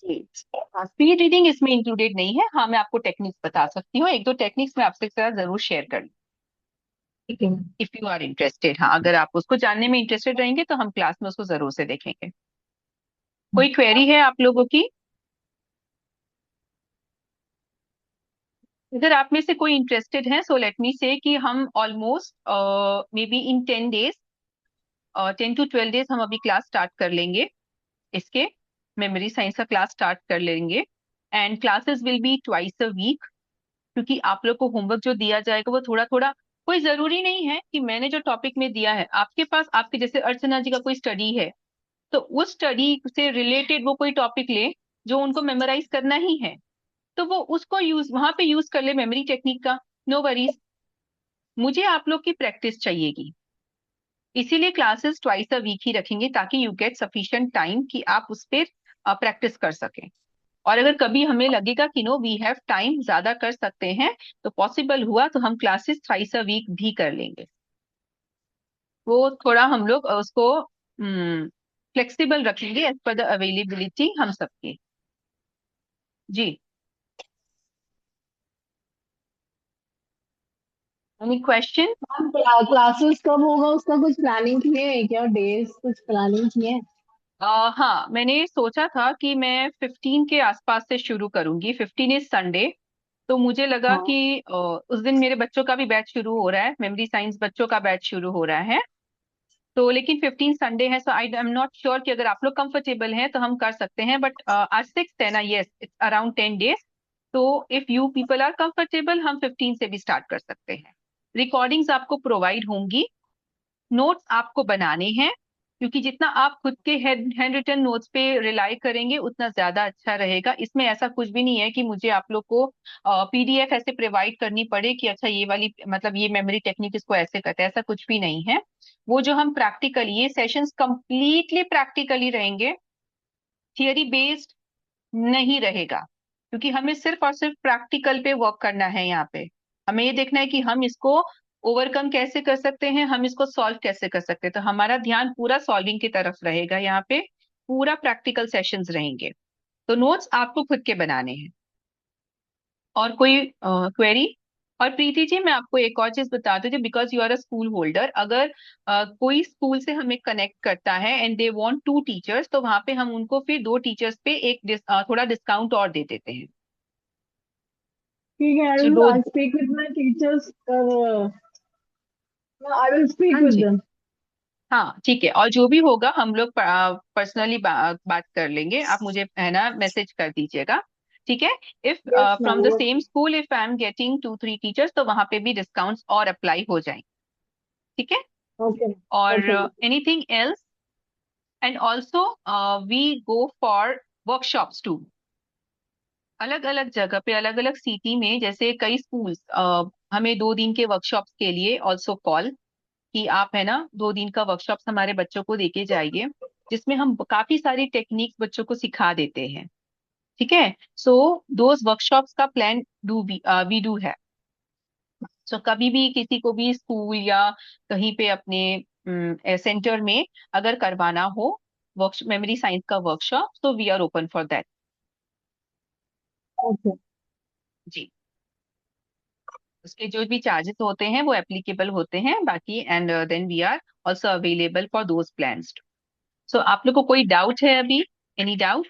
स्पीड रीडिंग इसमें इंक्लूडेड नहीं है। हाँ, मैं आपको टेक्निक्स बता सकती हूँ, एक दो टेक्निक्स मैं आपसे साथ जरूर शेयर कर, ठीक है। If you are interested. हाँ, अगर आप उसको जानने में इंटरेस्टेड रहेंगे तो हम क्लास में उसको जरूर से देखेंगे। कोई क्वेरी है आप लोगों की? अगर आप में से कोई इंटरेस्टेड है, सो लेट मी से कि हम almost may be in 10 days, 10 to 12 days हम अभी क्लास स्टार्ट कर लेंगे इसके, मेमोरी साइंस का क्लास स्टार्ट कर लेंगे। And classes will be twice a week, क्योंकि आप लोग को होमवर्क जो दिया जाएगा वो थोड़ा थोड़ा, कोई जरूरी नहीं है कि मैंने जो टॉपिक में दिया है आपके पास, आपके जैसे अर्चना जी का कोई स्टडी है तो उस स्टडी से रिलेटेड वो कोई टॉपिक ले जो उनको मेमोराइज करना ही है, तो वो उसको यूज वहां पे यूज कर ले मेमोरी टेक्निक का। नो वरीज, मुझे आप लोग की प्रैक्टिस चाहिएगी, इसीलिए क्लासेस ट्वाइस अ वीक ही रखेंगे ताकि यू गेट सफिशिएंट टाइम कि आप उस पर प्रैक्टिस कर सकें। और अगर कभी हमें लगेगा कि नो वी हैव टाइम, ज्यादा कर सकते हैं, तो पॉसिबल हुआ तो हम क्लासेस थ्राइस अ वीक भी कर लेंगे। वो थोड़ा हम लोग उसको फ्लेक्सिबल रखेंगे एज पर द अवेलेबिलिटी हम सबकी। जी, एनी क्वेश्चन? क्लासेस कब होगा उसका कुछ प्लानिंग किए है क्या? डेज कुछ प्लानिंग किए हैं? हाँ, मैंने सोचा था कि मैं 15 के आसपास से शुरू करूंगी। 15 इज संडे, तो मुझे लगा हाँ। कि उस दिन मेरे बच्चों का भी बैच शुरू हो रहा है, मेमोरी साइंस बच्चों का बैच शुरू हो रहा है। तो लेकिन 15 संडे है, सो आई एम नॉट श्योर कि अगर आप लोग कंफर्टेबल हैं तो हम कर सकते हैं, बट आज 6 है ना, यस इट्स अराउंड 10 डेज। तो if you people are comfortable हम 15 से भी स्टार्ट कर सकते हैं। रिकॉर्डिंग्स आपको प्रोवाइड होंगी, नोट्स आपको बनाने हैं, क्योंकि जितना आप खुद के हैंड रिटन नोट्स पे रिलाई करेंगे उतना ज्यादा अच्छा रहेगा। इसमें ऐसा कुछ भी नहीं है कि मुझे आप लोग को पीडीएफ ऐसे प्रोवाइड करनी पड़े कि अच्छा ये वाली मतलब ये मेमोरी टेक्निक इसको ऐसे करते हैं, ऐसा कुछ भी नहीं है। वो जो हम प्रैक्टिकली, ये सेशंस कंप्लीटली प्रैक्टिकली रहेंगे, थियरी बेस्ड नहीं रहेगा, क्योंकि हमें सिर्फ और सिर्फ प्रैक्टिकल पे वर्क करना है यहाँ पे। हमें ये देखना है कि हम इसको ओवरकम कैसे कर सकते हैं, हम इसको सॉल्व कैसे कर सकते हैं। तो हमारा ध्यान पूरा सॉल्विंग की तरफ रहेगा यहाँ पे, पूरा प्रैक्टिकल सेशंस रहेंगे। तो नोट्स आपको खुद के बनाने हैं। और कोई क्वेरी? और प्रीति जी, मैं आपको एक और चीज बता दूं, because you are a school holder, अगर कोई स्कूल से हमें कनेक्ट करता है एंड दे वांट 2 टीचर्स, तो वहां पे हम उनको फिर 2 टीचर्स पे थोड़ा डिस्काउंट और दे देते हैं। ठीक है, So, दो, I speak with my teachers, I will speak हाँ विद जी, देम। हाँ ठीक है, और जो भी होगा हम लोग पर्सनली बात कर लेंगे, आप मुझे है ना मैसेज कर दीजिएगा। ठीक है। If Yes, from ma'am. The Yes. Same school if I am getting 2 3 teachers, तो वहां पे भी डिस्काउंट्स और अप्लाई हो जाएंगे। ठीक है। Okay. और Okay. Anything else? And also we go for workshops too, अलग अलग जगह पे, अलग अलग सिटी में, जैसे कई स्कूल्स हमें 2 दिन के वर्कशॉप्स के लिए ऑल्सो कॉल, कि आप है ना 2 दिन का वर्कशॉप्स हमारे बच्चों को देके जाइए, जिसमें हम काफी सारी टेक्निक्स बच्चों को सिखा देते हैं। ठीक है। सो दोज वर्कशॉप्स का प्लान डू वी डू है। सो कभी भी किसी को भी स्कूल या कहीं पे अपने सेंटर में अगर करवाना हो वर्क मेमोरी साइंस का वर्कशॉप, तो we are open for that. Okay. जी। उसके जो भी चार्जेस होते हैं वो एप्लीकेबल होते हैं बाकी, and then we are also available for those plans. So आप लोग को कोई डाउट है अभी? Any doubt?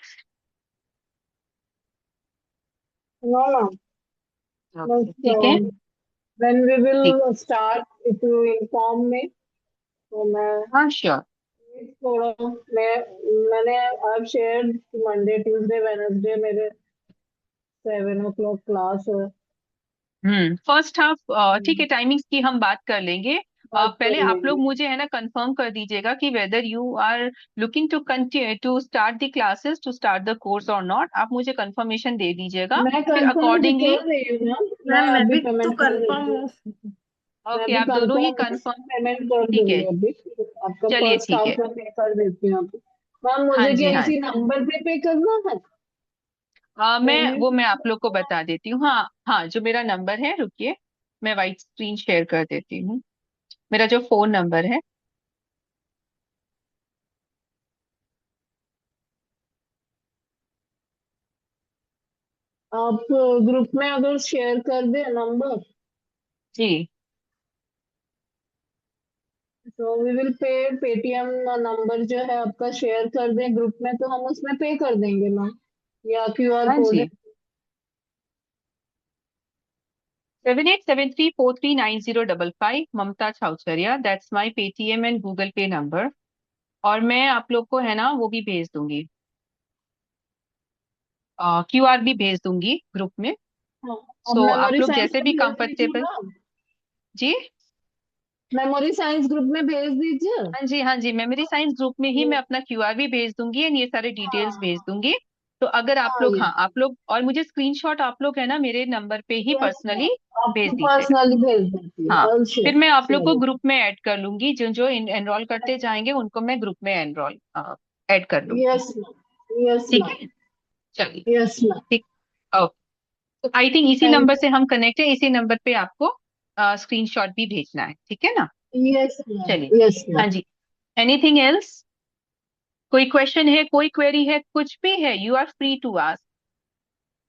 No, no. But ठीक है। when we ठीक। will start, if you inform me, तो मैं हाँ श्योर। थोड़ा मैंने अब शेयर मंडे ट्यूसडे वेडनेसडे मेरे 7 o'clock क्लास है। फर्स्ट हाफ ठीक है, टाइमिंग्स की हम बात कर लेंगे। बात पहले कर आप लोग लेंगे। मुझे है ना कंफर्म कर दीजिएगा कि whether you are looking to continue to start the classes, to start the course और नॉट। आप मुझे कंफर्मेशन दे दीजिएगा, मैं फिर कंफर्म तो अकॉर्डिंगली। कर रही हूँ ना, मैं मैम मैं अभी भी तो पेमेंट कर कंफर्म देती हूँ। हूँ। मैं ओके, अभी आप दोनों ही कंफर्म कंफर्म? पेमेंट कर ठीक है, दूंगी अभी। आपका चलिए फर्स्ट ठीक हाफ है। का पे कर देती हूँ अभी। मैम हाँ मुझे जी, क्या हाँ। इसी नंबर पे करना है पेमेंट? मैं आप लोग को बता देती हूँ। हाँ हाँ, जो मेरा नंबर है, रुकिए मैं वाइट स्क्रीन शेयर कर देती हूँ। मेरा जो फोन नंबर है, आप ग्रुप में अगर शेयर कर दे नंबर, जी। तो we will pay. Paytm number जो है आपका शेयर कर दें ग्रुप में, तो हम उसमें पे कर देंगे मैम, या क्यूआर हाँ कोड है। जी। 7873439055, Mamta Chhaucharia, that's my Paytm and Google Pay number. और मैं आप लोग को है ना वो भी भेज दूंगी, क्यूआर भी भेज दूंगी ग्रुप में। हाँ। अब सो आप मेमोरी लोग साइंस जैसे में भी भेज दीजिए कंफर्टेबल। मैम। जी। मेमोरी साइंस ग्रुप में भेज दीजिए। हाँ जी, हाँ जी, मेमोरी साइंस ग्रुप में ही मैं ये- अपना क्यूआर भी भेज दूंगी एंड ये सारे डिटेल्स भेज हाँ। दूंगी। तो अगर आप हाँ लोग, ये। हाँ आप लोग, और मुझे स्क्रीनशॉट आप लोग है ना मेरे नंबर पे ही यस पर्सनली मैम, भेज आपको दीजिएगा। पर्सनली भेज देती हाँ, हूँ, ऑल फिर श्योर। मैं आप लोग को चलिए। ग्रुप में ऐड कर लूंगी, जो जो एनरोल करते जाएंगे उनको मैं ग्रुप में एनरोल ऐड कर लूंगी। यस मैम, यस ठीक मैम, है। चलिए। Yes ma'am. ठीक। ओके। आई थिंक इसी थैंक नंबर से हम कनेक्ट है, इसी नंबर पे आपको स्क्रीनशॉट भी भेजना है, ठीक है ना? यू। यस मैम, चलिए। यस हाँ मैम। जी। Anything else? कोई क्वेश्चन है, कोई क्वेरी है, कुछ भी है, you are free to ask.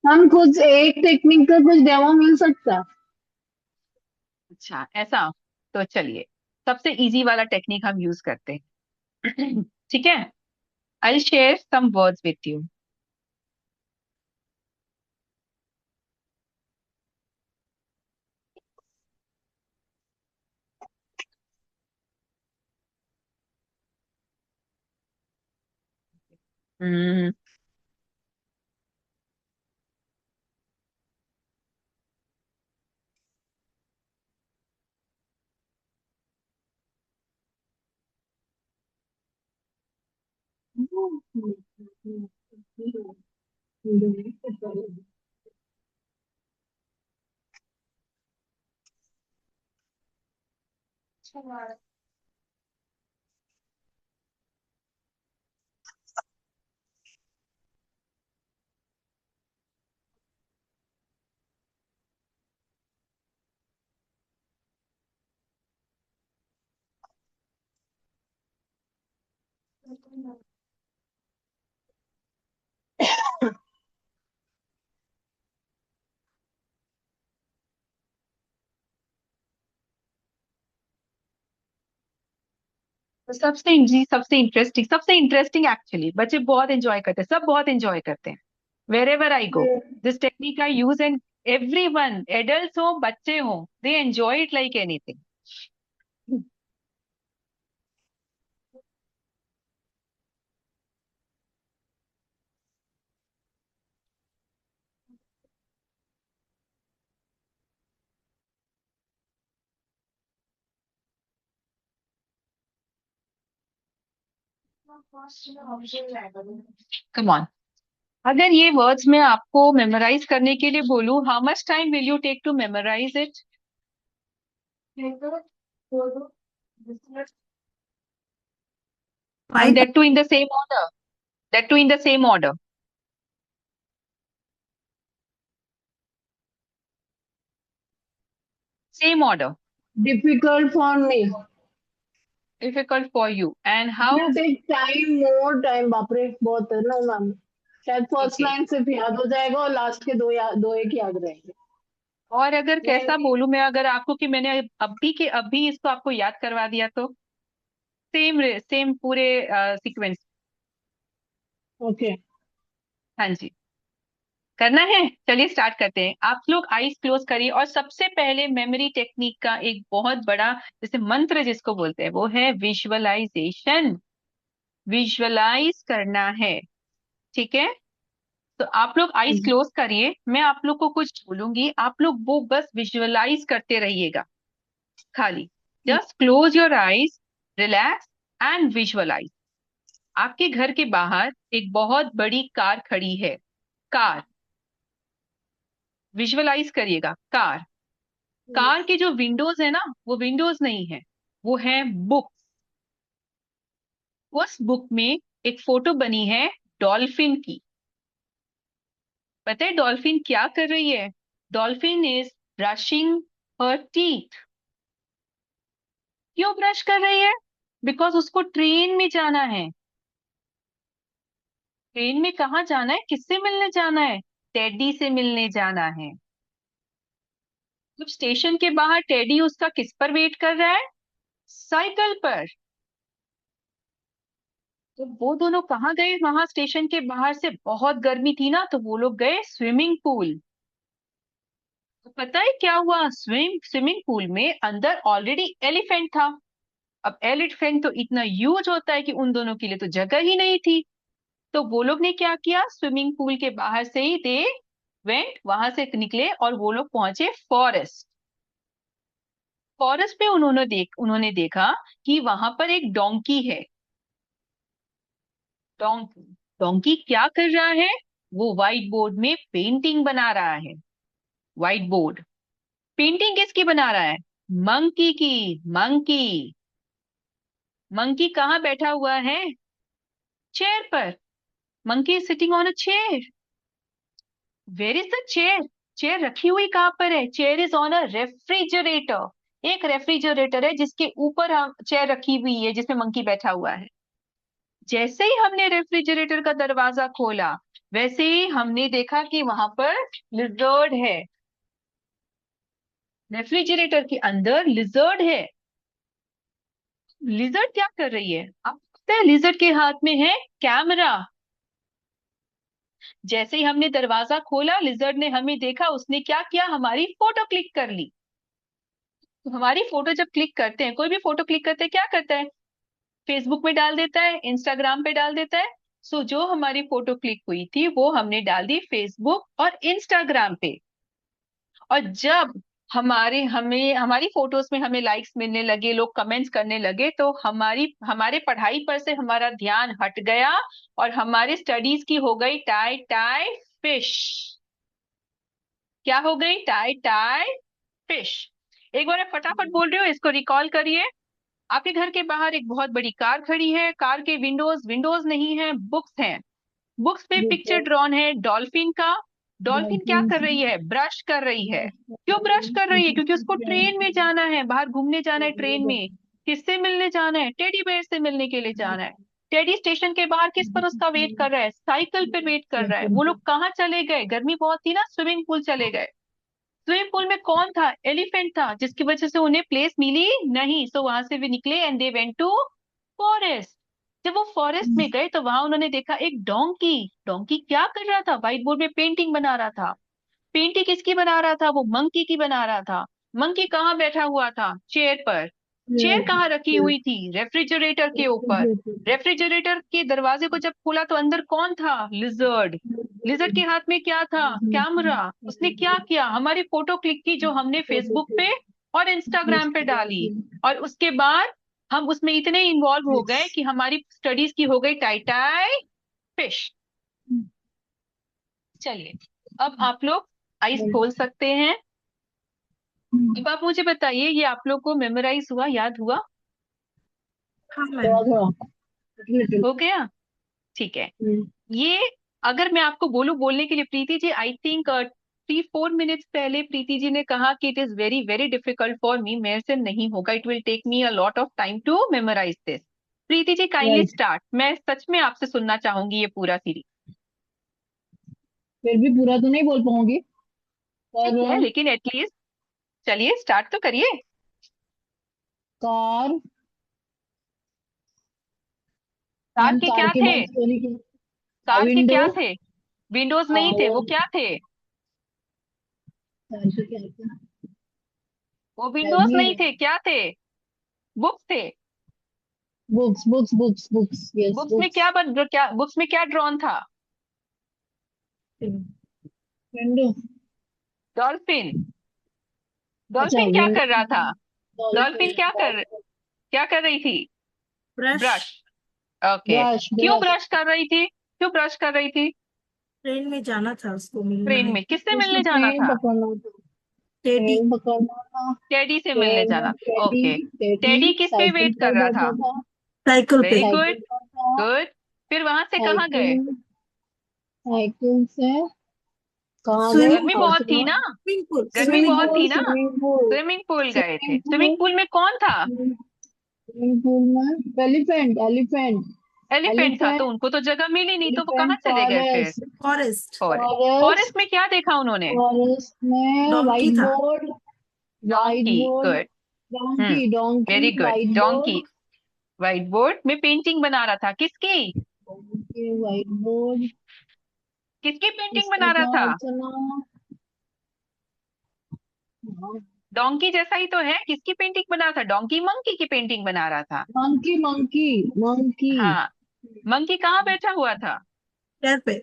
हम कुछ एक टेक्निक का कुछ डेमो मिल सकता है? अच्छा ऐसा? तो चलिए, सबसे इजी वाला टेक्निक हम यूज करते हैं। ठीक है। I share some words with you. Hmm. तो सबसे इंटरेस्टिंग एक्चुअली बच्चे बहुत एंजॉय करते हैं, सब बहुत एंजॉय करते हैं। Wherever I go, this technique I use, and everyone, adult हो बच्चे हो, they enjoy it like anything. Come on. अगर ये वर्ड्स मैं आपको मेमोराइज करने के लिए बोलूं, how much time will you take to memorise it? And 5 that too in the same order. That too in the same order. Same order. Difficult for me. Difficult for you. And It how? will take time, more time. बाप रे बहुत है ना ma'am. शायद first Okay. Line सिर्फ याद हो जाएगा और लास्ट के दो एक याद रहेंगे। और अगर कैसा बोलूं मैं, अगर आपको कि मैंने अभी के अभी इसको आपको याद करवा दिया तो? सेम सेम पूरे सीक्वेंस। ओके। हाँ जी, करना है। चलिए स्टार्ट करते हैं। आप लोग आईज क्लोज करिए, और सबसे पहले मेमोरी टेक्निक का एक बहुत बड़ा जैसे मंत्र जिसको बोलते हैं वो है विजुअलाइजेशन। विजुअलाइज करना है, ठीक है? तो आप लोग आईज क्लोज करिए, मैं आप लोग को कुछ बोलूंगी, आप लोग वो बस विजुअलाइज करते रहिएगा खाली। Just close your eyes, relax and visualise. आपके घर के बाहर एक बहुत बड़ी कार खड़ी है। कार, विजुअलाइज करिएगा। कार, कार के जो विंडोज है ना, वो विंडोज नहीं है, वो है बुक। उस बुक में एक फोटो बनी है डॉल्फिन की। पता है डॉल्फिन क्या कर रही है? Dolphin is brushing her teeth. क्यों ब्रश कर रही है? बिकॉज उसको ट्रेन में जाना है। ट्रेन में कहाँ जाना है, किससे मिलने जाना है? टेडी से मिलने जाना है। जब स्टेशन के बाहर टेडी उसका किस पर वेट कर रहा है? साइकिल पर। तो वो दोनों कहाँ गए? वहां स्टेशन के बाहर से बहुत गर्मी थी ना, तो वो लोग गए स्विमिंग पूल। तो पता है क्या हुआ? स्विमिंग पूल में अंदर ऑलरेडी एलिफेंट था। अब एलिफेंट तो इतना ह्यूज होता है कि उन दोनों के लिए तो जगह ही नहीं थी। तो वो लोग ने क्या किया, स्विमिंग पूल के बाहर से ही दे वेंट, वहां से निकले और वो लोग पहुंचे फॉरेस्ट। फॉरेस्ट में उन्होंने देखा कि वहां पर एक डोंकी है। डोंकी, डोंकी क्या कर रहा है? वो व्हाइट बोर्ड में पेंटिंग बना रहा है। व्हाइट बोर्ड, पेंटिंग किसकी बना रहा है? मंकी की। मंकी, मंकी कहाँ बैठा हुआ है? चेयर पर। Monkey sitting on a chair. Where is the chair? Chair रखी हुई कहाँ पर है? Chair is on a refrigerator. एक रेफ्रिजरेटर है जिसके ऊपर चेयर रखी हुई है जिसमें मंकी बैठा हुआ है। जैसे ही हमने रेफ्रिजरेटर का दरवाजा खोला, वैसे ही हमने देखा कि वहां पर लिजर्ड है। रेफ्रिजरेटर के अंदर लिजर्ड है। लिजर्ड क्या कर रही है? आपको पता है लिजर्ड के हाथ में है कैमरा। जैसे ही हमने दरवाजा खोला, लिजर्ड ने हमें देखा, उसने क्या किया? हमारी फोटो क्लिक कर ली। तो हमारी फोटो जब क्लिक करते हैं, कोई भी फोटो क्लिक करते हैं, क्या करता है? फेसबुक में डाल देता है, इंस्टाग्राम पे डाल देता है। सो जो हमारी फोटो क्लिक हुई थी वो हमने डाल दी फेसबुक और इंस्टाग्राम पे। और जब हमारी फोटोज में हमें लाइक्स मिलने लगे, लोग कमेंट्स करने लगे, तो हमारे पढ़ाई पर से हमारा ध्यान हट गया और हमारे स्टडीज की हो गई टाई टाई फिश। क्या हो गई? Tie tie fish. एक बार मैं फटाफट बोल रही हूँ, इसको रिकॉल करिए। आपके घर के बाहर एक बहुत बड़ी कार खड़ी है। कार के विंडोज विंडोज नहीं है, बुक्स हैं। बुक्स पे पिक्चर ड्रॉन है डॉल्फिन का। डॉल्फिन क्या कर रही है? ब्रश कर रही है। क्यों ब्रश कर रही है? क्योंकि उसको ट्रेन में जाना है, बाहर घूमने जाना है ट्रेन में। किससे मिलने जाना है? टेडी बेयर से मिलने के लिए जाना है। टेडी स्टेशन के बाहर किस पर उसका वेट कर रहा है? साइकिल पे वेट कर रहा है। वो लोग कहाँ चले गए? गर्मी बहुत थी ना, स्विमिंग पूल चले गए। स्विमिंग पूल में कौन था? एलिफेंट था, जिसकी वजह से उन्हें प्लेस मिली नहीं। सो वहां से भी निकले and they went to forest. जब वो फॉरेस्ट में गए तो वहां उन्होंने देखा एक डोंकी। डोंकी क्या कर रहा था? व्हाइट बोर्ड में पेंटिंग बना रहा था। पेंटिंग किसकी बना रहा था? वो मंकी की बना रहा था। मंकी कहाँ बैठा हुआ था? चेयर पर। चेयर कहाँ रखी हुई थी? रेफ्रिजरेटर के ऊपर। रेफ्रिजरेटर के दरवाजे को जब खोला तो अंदर कौन था? लिजर्ड। लिजर्ड के हाथ में क्या था? कैमरा। उसने क्या किया? हमारी फोटो क्लिक की जो हमने फेसबुक पे और इंस्टाग्राम पे डाली। और उसके बाद हम उसमें इतने इन्वॉल्व हो गए Yes. कि हमारी स्टडीज की हो गई टाई टाई फिश। चलिए, अब आप लोग आइस खोल सकते हैं। अब आप मुझे बताइए, ये आप लोग को मेमोराइज हुआ, याद हुआ? हाँ मैम। थोड़ा थोड़ा little. हो गया? ठीक है। ये अगर मैं आपको बोलूं बोलने के लिए, Preeti ji I think 3-4 minutes पहले प्रीति जी ने कहा कि it is very very difficult for me, मेरे से नहीं होगा, it will take me a lot of time to memorize this. Preeti ji kindly Right. Start, मैं सच में आपसे सुनना चाहूंगी ये पूरा सीरीज। फिर भी पूरा तो नहीं बोल पाऊंगी ठीक पर है, लेकिन एटलीस्ट चलिए स्टार्ट तो करिए। कार कार के कार क्या के थे? बाद सॉरी की कार के विंडो क्या थे? विंडोज नहीं थे, वो क्या थे? कार के क्या था वो याद विंडोज नहीं नहीं है थे, क्या थे? बुक्स थे। Books books books books yes books में बुक्स क्या बुक्स में क्या ड्रॉन था? Window dolphin. अच्छा डॉल्फिन क्या विंडो कर रहा था? डॉल्फिन डॉल्फिन क्या कर रही थी? ब्रश। ब्रश। ओके। ब्रश क्यों ब्रश ब्रश कर रही थी? क्यों ब्रश कर रही थी? ट्रेन में जाना था, उसको मिलना ट्रेन है। में किससे उसको मिलने जाना ट्रेन था? पकड़ना था टेडी। ट्रेन पकड़ना था टेडी से मिलने फिर जाना था, टेडी ओके। टेडी टेडी किस पे साइकिल वेट कर पर रहा था? बैठा था साइकिल पे। Very good. साइकिल पर था गुड। फिर वहां से कहाँ गए? साइकिल साइकिल से कहाँ गए स्विमिंग गर्मी पूल। और बहुत थी सुना ना। Swimming pool. गर्मी स्विमिंग स्विमिंग बहुत पूल। पूल थी ना। स्विमिंग पूल स्विमिंग पूल गए थे, स्विमिंग स्विमिंग पूल पूल में कौन था? स्विमिंग पूल में एलिफेंट एलिफेंट एलिफेंट था, एलिफेंट तो उनको तो जगह मिली नहीं, तो वो कहाँ एलिफेंट चले गए फिर? Forest forest. Forest. Forest forest में क्या देखा उन्होंने? फॉरेस्ट में डोंकी व्हाइट था। Board white donkey. Board good. Hmm. Donkey donkey very good, white donkey. Board white board में पेंटिंग बना रहा था, किसकी? डोंकी व्हाइट बोर्ड किसकी पेंटिंग इसका बना रहा क्या था? चला हाँ, डोंकी जैसा ही तो है, किसकी पेंटिंग बना रहा था? डोंकी मंकी की पेंटिंग बना रहा था। मंकी मंकी मंकी हाँ। मंकी कहाँ बैठा हुआ था? चेयर पे।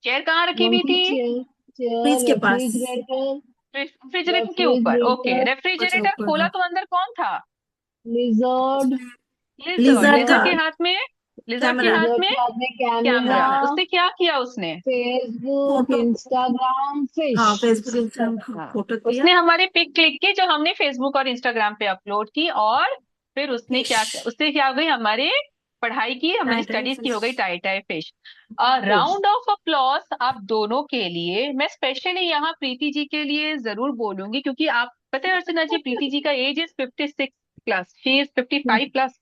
चेयर कहाँ रखी हुई मंकी थी? चेयर चेयर फ्रिज के पास। रेफ्रिजरेटर रेफ्रिजरेटर के ऊपर, ओके। रेफ्रिजरेटर अच्छा रेफ्रिजरेटर ऊपर खोला था। तो अंदर कौन था? लिजर्ड उसमें लिजर्ड। लिजर्ड लिजर्ड था। के हाथ में? लिजर्ड के कैमरा। हाथ लिजर्ड में के हाथ में कैमरा कैमरा। उसने क्या किया उसने? Facebook photo. इंस्टाग्राम फिश हाँ फेसबुक इंस्टाग्राम हाँ, फोटो किया। उसने हमारे पिक क्लिक की जो हमने फेसबुक और इंस्टाग्राम पे अपलोड की, और फिर फिश। उससे क्या हो गई, हमारे पढ़ाई की, हमारी टाइट है स्टडीज की फिश। हो गई tie tie fish. Fish round of applause आप दोनों के लिए। मैं स्पेशली यहाँ प्रीति जी के लिए जरूर बोलूंगी, क्योंकि आप पता है अर्चना जी, प्रीति जी का age is 56+, she is 55+।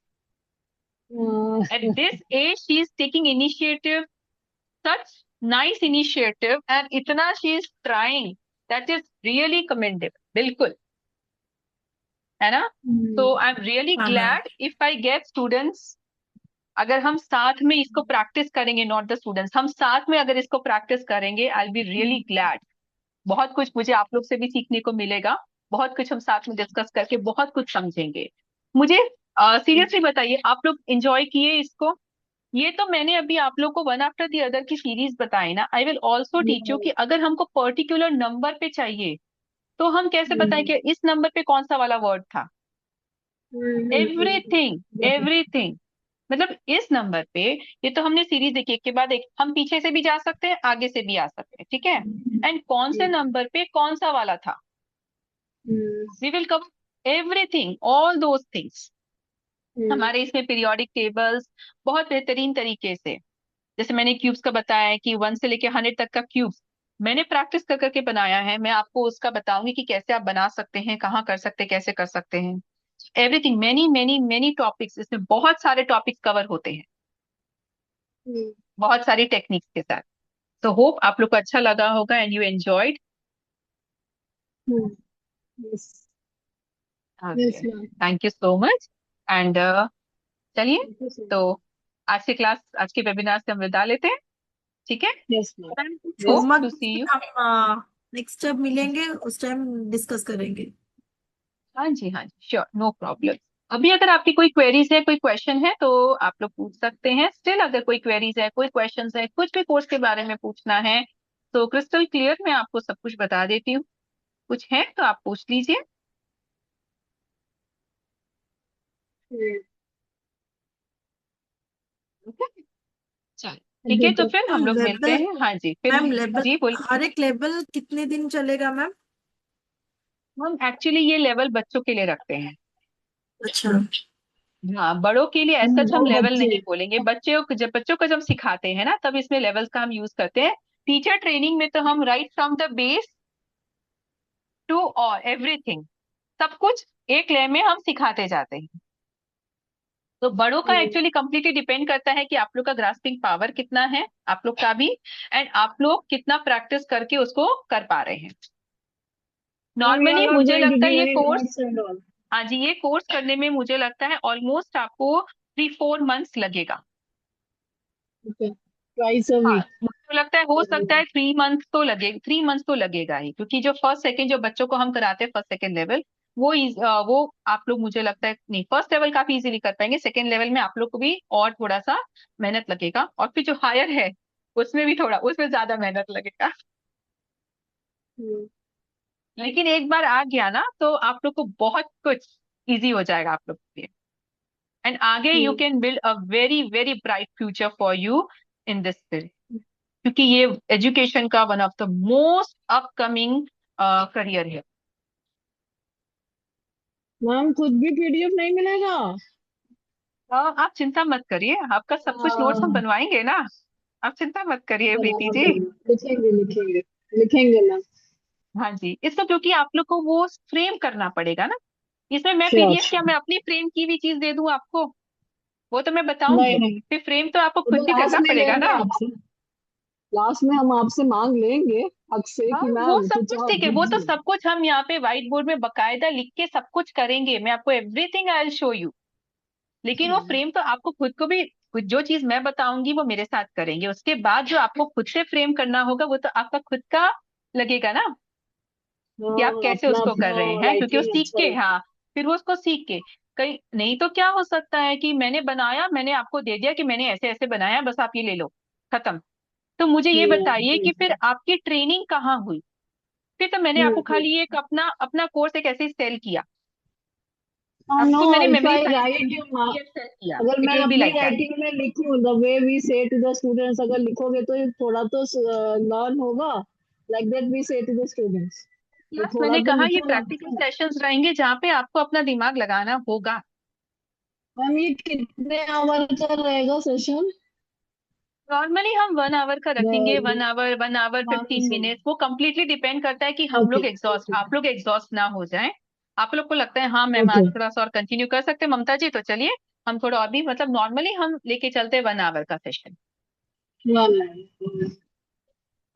At this age she is taking initiative, such nice initiative, and इतना she is trying, that is really commendable, बिल्कुल, है ना? तो आई एम रियली हाँ ma'am. Glad if I get students. अगर हम साथ में इसको प्रैक्टिस करेंगे, नॉट द स्टूडेंट्स, हम साथ में अगर इसको प्रैक्टिस करेंगे, आई बी रियली ग्लैड। बहुत कुछ मुझे आप लोग से भी सीखने को मिलेगा। बहुत कुछ हम साथ में डिस्कस करके बहुत कुछ समझेंगे। मुझे सीरियसली बताइए, आप लोग एंजॉय किए इसको? ये तो मैंने अभी आप लोग को वन आफ्टर दी अदर की सीरीज बताई ना, I will also teach you कि अगर हमको पर्टिकुलर नंबर पे चाहिए तो हम कैसे बताएं कि इस नंबर पे कौन सा वाला वर्ड था? Everything, everything. मतलब इस नंबर पे, ये तो हमने सीरीज देखी एक के बाद एक, हम पीछे से भी जा सकते हैं, आगे से भी आ सकते हैं, ठीक है? एंड कौन से नंबर पे कौन सा वाला था, we will cover everything, all those things. हमारे इसमें पीरियोडिक टेबल्स बहुत बेहतरीन तरीके से, जैसे मैंने क्यूब्स का बताया है कि 1 से लेके 100 तक का क्यूब्स मैंने प्रैक्टिस कर करके बनाया है। मैं आपको उसका बताऊंगी कि कैसे आप बना सकते हैं, कहाँ कर सकते हैं, कैसे कर सकते हैं। Everything, many many many topics, इसमें बहुत सारे टॉपिक्स कवर होते हैं, बहुत सारी टेक्निक्स के साथ। तो होप आप लोग को अच्छा लगा होगा and you enjoyed. Yes yes okay, ma'am thank you so much. And चलिए, तो आज के वेबिनार से हम विदा लेते हैं, ठीक है? Yes ma'am yes hope to homework see you. हम नेक्स्ट जब मिलेंगे उस टाइम डिस्कस करेंगे। हाँ जी, हाँ जी, श्योर, नो प्रॉब्लम। अभी अगर आपकी कोई क्वेरीज है, कोई क्वेश्चन है, तो आप लोग पूछ सकते हैं स्टिल। अगर कोई क्वेरीज है, कोई क्वेश्चन है, कुछ भी कोर्स के बारे में पूछना है, तो क्रिस्टल क्लियर मैं आपको सब कुछ बता देती हूँ। कुछ है तो आप पूछ लीजिए। हम्म, चल ठीक है, तो फिर हम मैम लोग मिलते लेवल, हैं। हाँ जी, फिर मैम लेवल, जी बोलिए। हर एक लेवल कितने दिन चलेगा मैम? हम एक्चुअली ये लेवल बच्चों के लिए रखते हैं। अच्छा। हाँ, बड़ों के लिए ऐसा हम और लेवल बच्चे। नहीं बोलेंगे। बच्चों को जब सिखाते हैं ना, तब इसमें लेवल्स का हम यूज करते हैं। टीचर ट्रेनिंग में तो हम right from the base to और एवरीथिंग, सब कुछ एक ले में हम सिखाते जाते हैं। तो बड़ों का हम्म, एक्चुअली कंप्लीटली डिपेंड करता है कि आप लोग का ग्रास्पिंग पावर कितना है, आप लोग का भी, एंड आप लोग कितना प्रैक्टिस करके उसको कर पा रहे हैं। Ma'am you are normally not मुझे गोइंग टू लगता है गिव ये any course, notes and all? हाँ जी, ये कोर्स करने में मुझे लगता है ऑलमोस्ट आपको 3-4 मंथ्स लगेगा। ओके, ट्वाइस अ हाँ, वीक? मुझे लगता है हो सकता है 3 मंथ्स तो लगेगा ही, क्योंकि जो फर्स्ट सेकंड जो बच्चों को हम कराते हैं फर्स्ट सेकंड लेवल, वो आप लोग, मुझे लगता है नहीं, फर्स्ट लेवल काफी इजीली कर पाएंगे। सेकंड लेवल में आप लोग को भी और थोड़ा सा मेहनत लगेगा, और फिर जो हायर है उसमें भी थोड़ा, उसमें ज्यादा मेहनत लगेगा। लेकिन एक बार आ गया ना, तो आप लोग को बहुत कुछ इजी हो जाएगा आप लोग के लिए। एंड आगे you can build a very very bright future for you in this field, क्योंकि ये एजुकेशन का one of the most upcoming career है। मैम कुछ भी पीडीएफ नहीं मिलेगा? आप चिंता मत करिए, आपका सब कुछ नोट्स हम हाँ, बनवाएंगे ना। आप चिंता मत करिए प्रीति बनाना जी। पड़ेगा, लिखेंगे लिखेंगे लिखेंगे मैम। हाँ जी, इसको क्योंकि आप लोग को वो फ्रेम करना पड़ेगा ना। इसमें मैं श्योर पीडीएफ क्या, श्योर। मैं अपनी फ्रेम की भी चीज दे दूं आपको? वो तो मैं नहीं बताऊंगी, नहीं, फिर फ्रेम तो आपको वो तो खुद भी लास्ट करना में पड़ेगा लेंगे ना। आपसे। लास्ट में हम आपसे मांग लेंगे हक से हाँ, कि वो मैम सब कुछ कुछ आप ठीक है, वो तो दीजिए। सब कुछ हम यहाँ पे व्हाइट बोर्ड में बकायदा लिख के सब कुछ करेंगे। मैं आपको everything I will show you. लेकिन वो फ्रेम तो आपको खुद को भी, कुछ जो चीज मैं बताऊंगी वो मेरे साथ करेंगे, उसके बाद जो आपको खुद से फ्रेम करना होगा वो तो आपका खुद का लगेगा ना, कि आप हाँ, कैसे अपना उसको कर अपना रहे हैं, क्योंकि वो राइटिंग सीख अच्छा के, लगता हाँ, फिर वो उसको सीख के। कहीं नहीं तो क्या हो सकता है कि मैंने बनाया, मैंने आपको दे दिया कि मैंने ऐसे ऐसे बनाया, बस आप ये ले लो, खत्म। तो मुझे ये है। बताइए कि फिर आपकी ट्रेनिंग कहाँ हुई? फिर तो मैंने आपको हम्म। खाली एक अपना अपना कोर्स एक ऐसे ही सेल किया। नो, आपको मैंने if memory I science right PDF सेल किया, अगर इट मैं विल बी अपनी लाइक दैट। राइटिंग में लिखूं, the way we say to the students, अगर लिखोगे तो ये थोड़ा तो लर्न होगा। Like that we say to the students, तो क्लास थोड़ा मैंने तो कहा ये लिखो ना। प्रैक्टिकल सेशंस रहेंगे जहाँ पे आपको अपना दिमाग लगाना होगा। मैम ये कितने आवर का रहेगा सेशन? नॉर्मली हम 1 आवर का रखेंगे, the 1 hour, 1 hour one 15 minutes, वो कम्प्लीटली डिपेंड करता है कि हम ओके लोग एग्जॉस्ट, आप लोग एग्जॉस्ट ना हो जाएं। आप लोग को लगता है हाँ मैम आज ओके। थोड़ा सा और कंटिन्यू कर सकते हैं ममता जी, तो चलिए हम थोड़ा और भी, मतलब नॉर्मली हम लेके चलते हैं 1 आवर का सेशन, है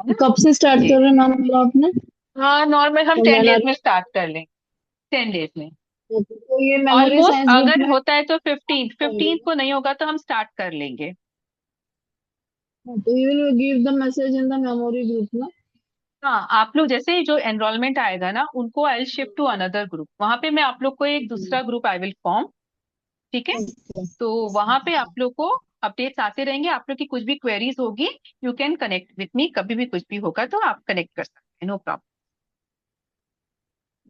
ना कब से स्टार्ट जी। कर रहे हैं मैम बोला आपने? हाँ, नॉर्मल हम तो 10 डेज मैंने में स्टार्ट कर लें, 10 डेज में। तो ये मेमोरी ऑलमोस्ट साइंस ग्रुप अगर में होता है तो 15, होंगे। 15 को नहीं होगा तो हम स्टार्ट कर लेंगे। तो you will give the message in the memory group ना? हाँ, आप लोग जैसे जो एनरोलमेंट आएगा ना, उनको I will shift to another group, वहां पे मैं आप लोग को एक दूसरा ग्रुप आई विल फॉर्म, ठीक है। तो वहां पे आप लोग को अपडेट्स आते रहेंगे, आप लोग की कुछ भी क्वेरीज होगी, you can connect with me, कभी भी कुछ भी होगा तो आप कनेक्ट कर सकते हैं, नो प्रॉब्लम।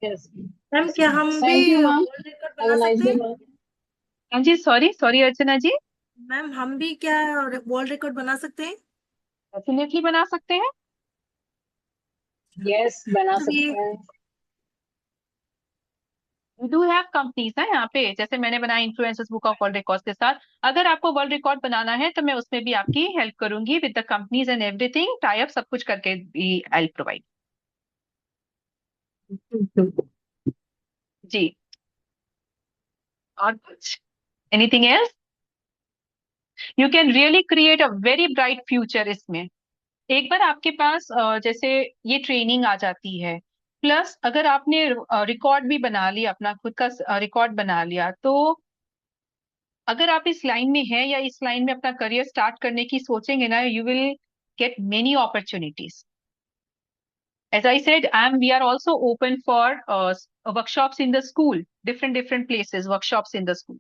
यस। मैम क्या हम भी thank you ma'am. World record have बना अ नाइस सकते डे हैं? मैम। हाँ जी, सॉरी सॉरी अर्चना जी। मैम हम भी क्या वर्ल्ड रिकॉर्ड बना सकते हैं? डेफिनेटली बना सकते हैं। यस, बना मतलब ये, सकते हैं। वी डू हैव कंपनीज है यहाँ पे, जैसे मैंने बनाया influencers book of world records के साथ। अगर आपको वर्ल्ड रिकॉर्ड बनाना है तो मैं उसमें भी आपकी हेल्प करूंगी with the companies and everything, tie up सब कुछ करके भी आई प्रोवाइड। जी, और कुछ, anything else? You can really create a very bright future इसमें। एक बार आपके पास जैसे ये ट्रेनिंग आ जाती है, प्लस अगर आपने रिकॉर्ड भी बना लिया, अपना खुद का रिकॉर्ड बना लिया, तो अगर आप इस लाइन में हैं या इस लाइन में अपना करियर स्टार्ट करने की सोचेंगे ना, you will get many opportunities. As I said, we are also open for workshops in the school, different places, workshops in the school.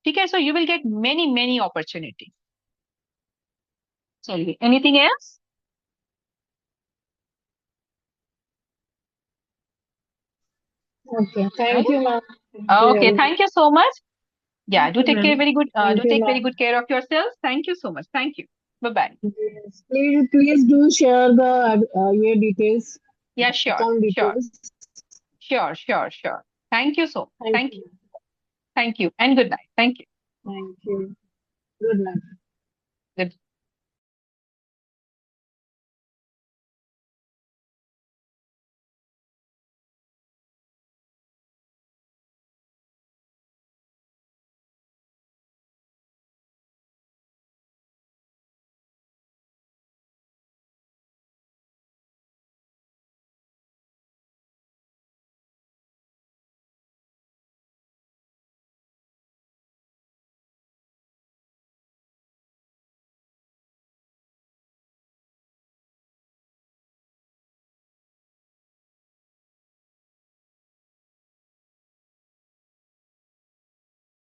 ठीक है, so you will get many opportunities. चलिए, anything else? Okay, thank you ma'am, thank Okay, you. thank you so much. Yeah, Thank you, ma'am. Thank do you, take very ma'am. good care of yourselves. Thank you so much. Thank you. Bye bye. Yes. Please do share the year details, Yeah, sure, account sure, details. sure, sure, sure. Thank you so. Thank Thank you. you. Thank you. And good night. Thank you. Thank you. Good night.